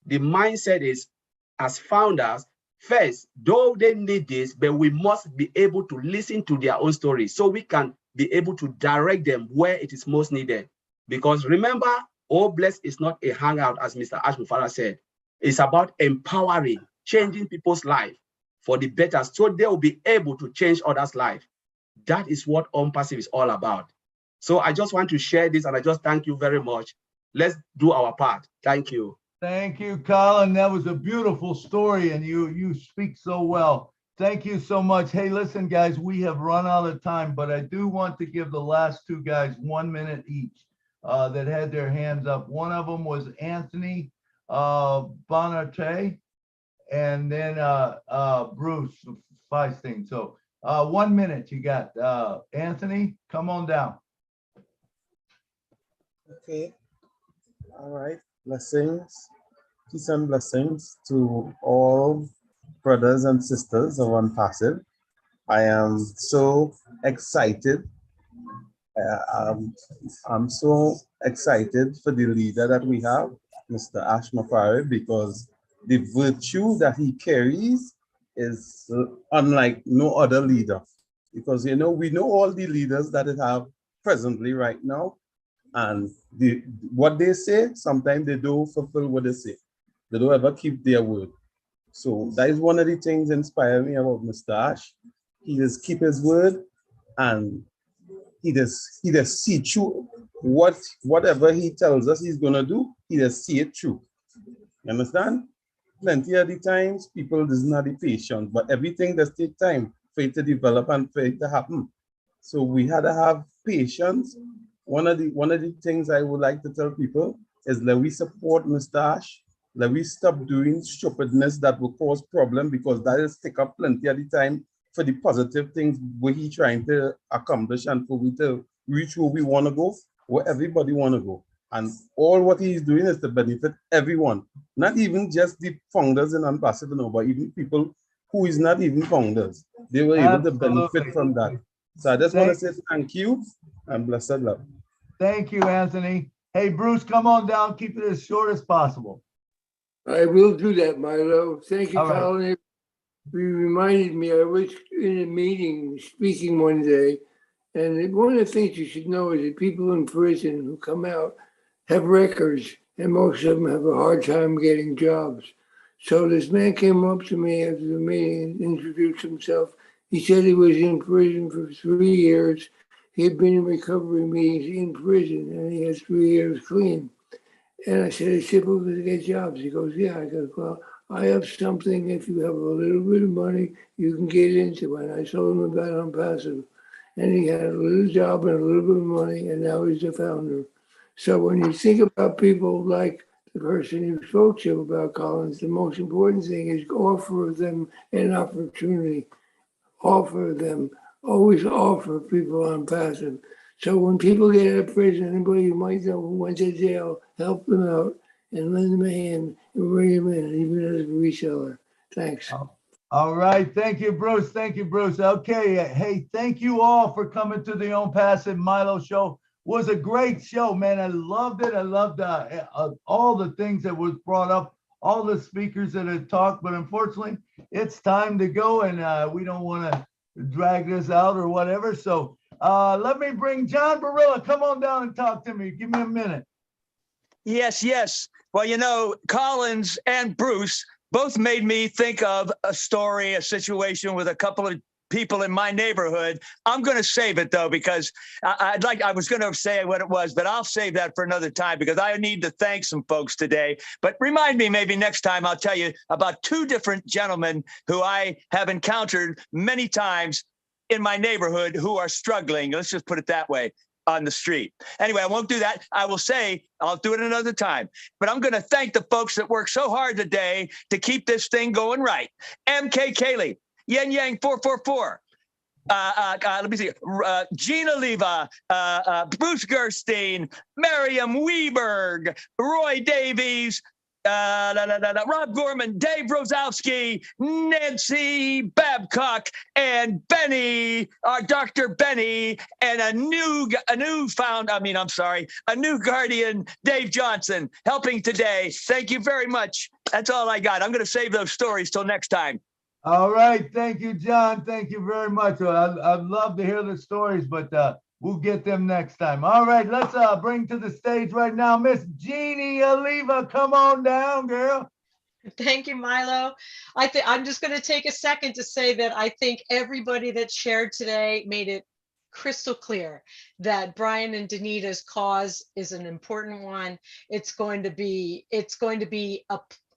T: The mindset is, as founders, first, though they need this, but we must be able to listen to their own story so we can be able to direct them where it is most needed. Because remember, Oh Bless is not a hangout, as Mr. Ash Mufara said. It's about empowering, changing people's life for the better so they will be able to change others' life. That is what Unpassive is all about. So I just want to share this and I just thank you very much. Let's do our part. Thank you.
A: Thank you, Colin. That was a beautiful story, and you speak so well Thank you so much. Hey, listen, guys, we have run out of time, but I do want to give the last two guys 1 minute each that had their hands up. One of them was Anthony Bonarte, and then Bruce Feisting. So 1 minute you got. Anthony, come on down.
U: Okay. All right. Blessings, peace and blessings to all brothers and sisters of Unpassive. I am so excited. I'm so excited for the leader that we have, Mr. Ash Mafari, because the virtue that he carries is unlike no other leader. Because, you know, we know all the leaders that we have presently right now, and what they say, sometimes they don't fulfill what they say. They don't ever keep their word. So that is one of the things inspire me about Mr. Ash. He just keep his word, and he just see through whatever he tells us he's gonna do, he just see it through. You understand? Plenty of the times people doesn't have the patience, but everything does take time for it to develop and for it to happen. So we had to have patience. One of the things I would like to tell people is that we support Mr. Ash. Let we stop doing stupidness that will cause problem, because that is take up plenty of the time for the positive things where he trying to accomplish and for we to reach where we want to go, where everybody want to go. And all what he's doing is to benefit everyone, not even just the founders in Unpassive, no, but even people who is not even founders. They were able to benefit from that. So I just want to say thank you and blessed love.
A: Thank you, Anthony. Hey, Bruce, come on down. Keep it as short as possible.
K: I will do that, Milo. Thank you,
A: All right.
K: Colin. You reminded me, I was in a meeting speaking one day, and one of the things you should know is that people in prison who come out have records, and most of them have a hard time getting jobs. So this man came up to me after the meeting and introduced himself. He said he was in prison for 3 years. He had been in recovery meetings in prison, and he had 3 years clean. And I said, it's simple to get jobs. He goes, yeah. I go, well, I have something. If you have a little bit of money, you can get into it. And I told him about Unpassive. And he had a little job and a little bit of money, and now he's the founder. So when you think about people like the person you spoke to about Collins, the most important thing is offer them an opportunity. Offer them. Always offer people Unpassive. So when people get out of prison, anybody you might know who went to jail, help them out and lend them a hand and bring them in, even as a reseller. Thanks.
A: All right. Thank you, Bruce. Thank you, Bruce. Okay. Hey, thank you all for coming to the Unpassive Milo show. Was a great show, man. I loved it. I loved all the things that was brought up, all the speakers that had talked, but unfortunately it's time to go, and we don't want to drag this out or whatever. So let me bring John Barilla. Come on down and talk to me. Give me a minute.
C: Yes, yes. Well, you know, Collins and Bruce both made me think of a story, a situation with a couple of people in my neighborhood. I'm going to save it, though, because I was going to say what it was, but I'll save that for another time because I need to thank some folks today. But remind me, maybe next time I'll tell you about two different gentlemen who I have encountered many times in my neighborhood who are struggling. Let's just put it that way. On the street. Anyway, I won't do that. I will say I'll do it another time. But I'm going to thank the folks that work so hard today to keep this thing going right. MK Kaylee, Yen Yang 444. Let me see. Gina Leva, Bruce Gerstein, Miriam Weberg, Roy Davies, Rob Gorman, Dave Rosowski, Nancy Babcock, and Benny, Dr. Benny, and a new guardian, Dave Johnson, helping today. Thank you very much. That's all I got. I'm going to save those stories till next time.
A: All right. Thank you, John. Thank you very much. I'd love to hear the stories, but we'll get them next time. All right. Let's bring to the stage right now, Miss Jeannie Oliva. Come on down, girl.
D: Thank you, Milo. I'm just going to take a second to say that I think everybody that shared today made it crystal clear that Bryan and Donita's cause is an important one. It's going to be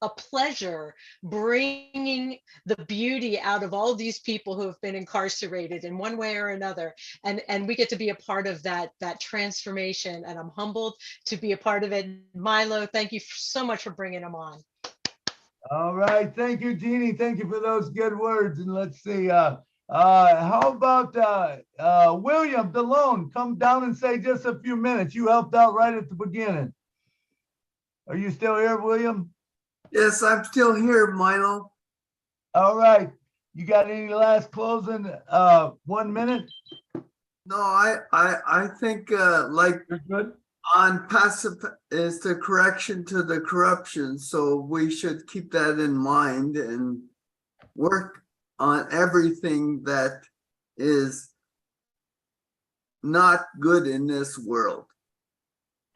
D: a pleasure bringing the beauty out of all these people who have been incarcerated in one way or another, and we get to be a part of that transformation, and I'm humbled to be a part of it. Milo, thank you so much for bringing them on.
A: All right, thank you, Jeannie. Thank you for those good words. And let's see, how about William DeLone? Come down and say just a few minutes. You helped out right at the beginning. Are you still here, William?
E: Yes, I'm still here, Milo.
A: All right. You got any last closing 1 minute?
E: No, I think like
A: you're good.
E: On passive is the correction to the corruption. So we should keep that in mind and work on everything that is not good in this world.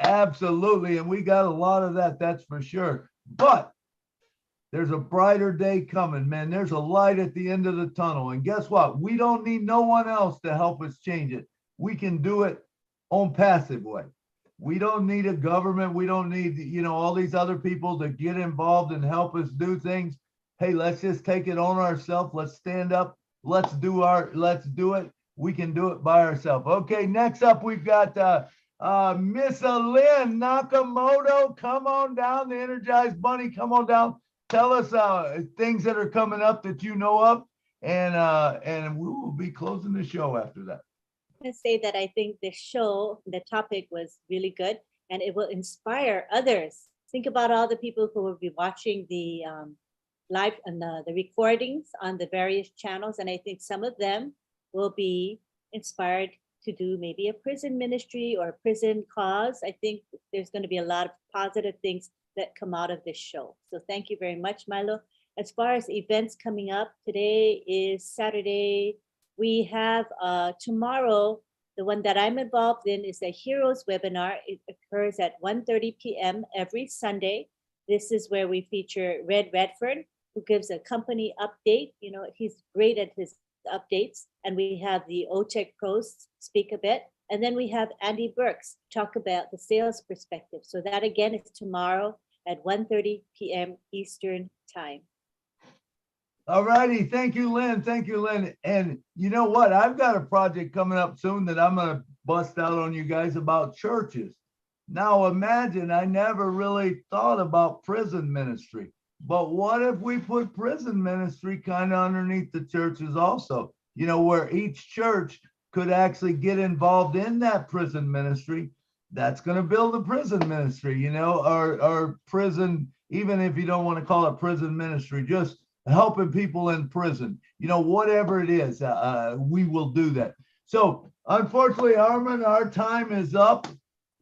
A: Absolutely. And we got a lot of that, that's for sure. But there's a brighter day coming, man. There's a light at the end of the tunnel. And guess what? We don't need no one else to help us change it. We can do it on passive way. We don't need a government. We don't need, you know, all these other people to get involved and help us do things. Hey, let's just take it on ourselves. Let's stand up. Let's do it. We can do it by ourselves. Okay, next up, we've got Miss Lynn Nakamoto. Come on down, the Energized Bunny. Come on down. Tell us things that are coming up that you know of, and we will be closing the show after that.
B: To say that I think the show, the topic was really good, and it will inspire others. Think about all the people who will be watching the live and the recordings on the various channels, and I think some of them will be inspired to do maybe a prison ministry or a prison cause. I think there's going to be a lot of positive things that come out of this show. So thank you very much, Milo. As far as events coming up, today is Saturday. We have tomorrow, the one that I'm involved in is the Heroes webinar. It occurs at 1:30 p.m. every Sunday. This is where we feature Red Redford, who gives a company update. You know, he's great at his updates. And we have the OTEC pros speak a bit. And then we have Andy Burks talk about the sales perspective. So that again is tomorrow at 1:30 p.m. Eastern time.
A: All righty. Thank you, Lynn. Thank you, Lynn. And you know what? I've got a project coming up soon that I'm going to bust out on you guys about churches. Now imagine, I never really thought about prison ministry, but what if we put prison ministry kind of underneath the churches also, you know, where each church could actually get involved in that prison ministry. That's going to build a prison ministry, you know, or prison, even if you don't want to call it prison ministry, just helping people in prison, you know, whatever it is, we will do that. So unfortunately, Armin, our time is up.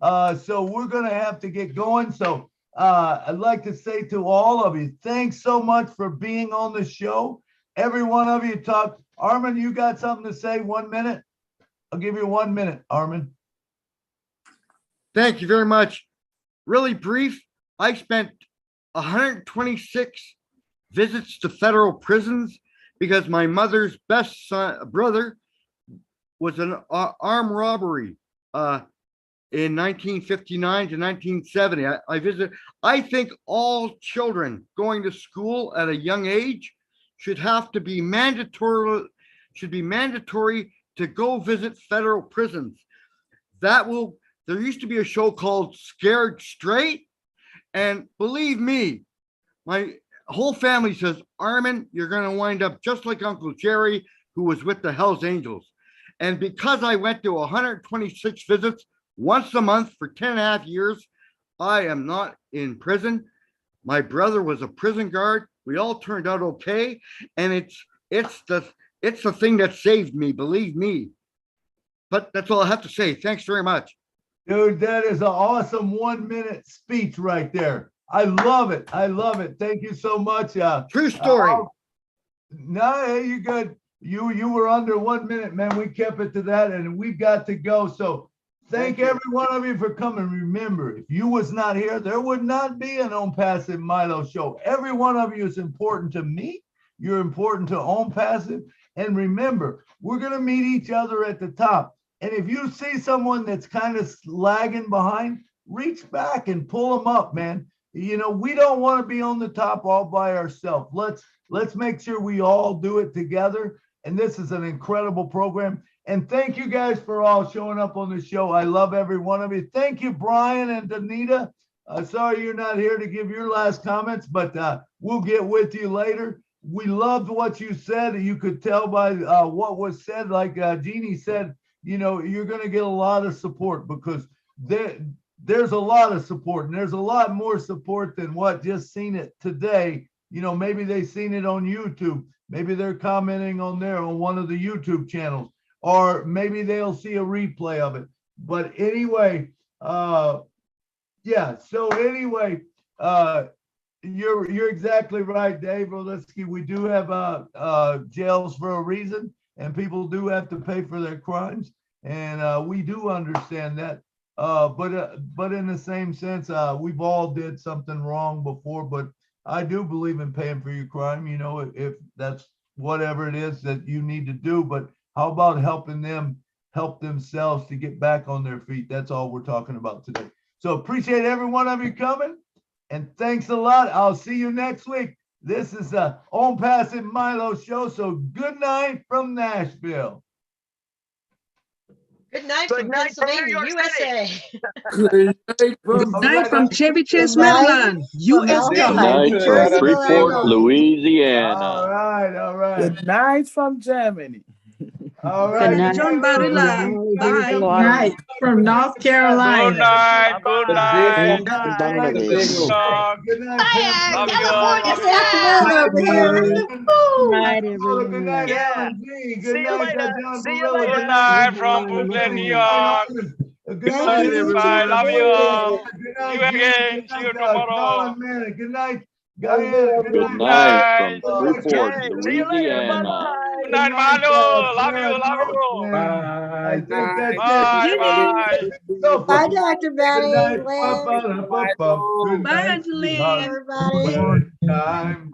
A: So we're going to have to get going. So I'd like to say to all of you, thanks so much for being on the show. Every one of you talk. Armin, you got something to say? 1 minute? I'll give you 1 minute, Armin.
V: Thank you very much. Really brief. I spent 126 visits to federal prisons because my mother's best brother was an armed robbery in 1959 to 1970. I visited. I think all children going to school at a young age should be mandatory to go visit federal prisons. There used to be a show called Scared Straight, and believe me, my whole family says, Armin, you're going to wind up just like Uncle Jerry, who was with the Hells Angels. And because I went to 126 visits once a month for 10.5 years, I am not in prison. My brother was a prison guard. We all turned out okay. And it's the thing that saved me, believe me. But that's all I have to say. Thanks very much.
A: Dude, that is an awesome 1 minute speech right there. I love it. I love it. Thank you so much.
V: True story.
A: No, hey, you good. You were under 1 minute, man. We kept it to that, and we've got to go. So thank every one of you for coming. Remember, if you was not here, there would not be an On Passive Milo show. Every one of you is important to me. You're important to On Passive. And remember, we're going to meet each other at the top. And if you see someone that's kind of lagging behind, reach back and pull them up, man. You know, we don't want to be on the top all by ourselves. Let's make sure we all do it together. And this is an incredible program. And thank you guys for all showing up on the show. I love every one of you. Thank you, Bryan and Donita. Sorry you're not here to give your last comments, but we'll get with you later. We loved what you said. You could tell by what was said, like Jeannie said, you know, you're going to get a lot of support because there's a lot of support, and there's a lot more support than what just seen it today. You know, maybe they seen it on YouTube. Maybe they're commenting on one of the YouTube channels, or maybe they'll see a replay of it. But anyway, yeah. So anyway, you're exactly right, Dave Oleski. We do have jails for a reason, and people do have to pay for their crimes, and we do understand that. But in the same sense, we've all did something wrong before. But I do believe in paying for your crime. You know, if that's whatever it is that you need to do. But how about helping them help themselves to get back on their feet? That's all we're talking about today. So appreciate every one of you coming, and thanks a lot. I'll see you next week. This is the On Pass It Milo show. So good night from Nashville.
D: Good night from Pennsylvania, USA.
V: Good
F: night from Chevy Chase, Maryland, USA.
S: Good night from Freeport, Louisiana.
A: All right.
U: Good night from Germany.
A: All right.
F: Good John Barilla. Bye.
J: Good night from North Carolina.
O: Good night. Good night.
A: Good night. Good night.
O: Love you all.
A: Good night, Alan G. Good night, John Barilla.
O: Good night from Brooklyn, New York.
A: Good night,
O: everybody. Love you all.
A: Good night,
O: See you again. See you tomorrow.
A: Good night, Guyana.
S: Good night from Freeport, Louisiana.
O: Good night, Milo. Love you.
A: I think that's
O: Bye.
A: it.
I: Bye, Dr. Betty.
A: Good night.
F: Bye, Angeline.
A: Everybody. Time.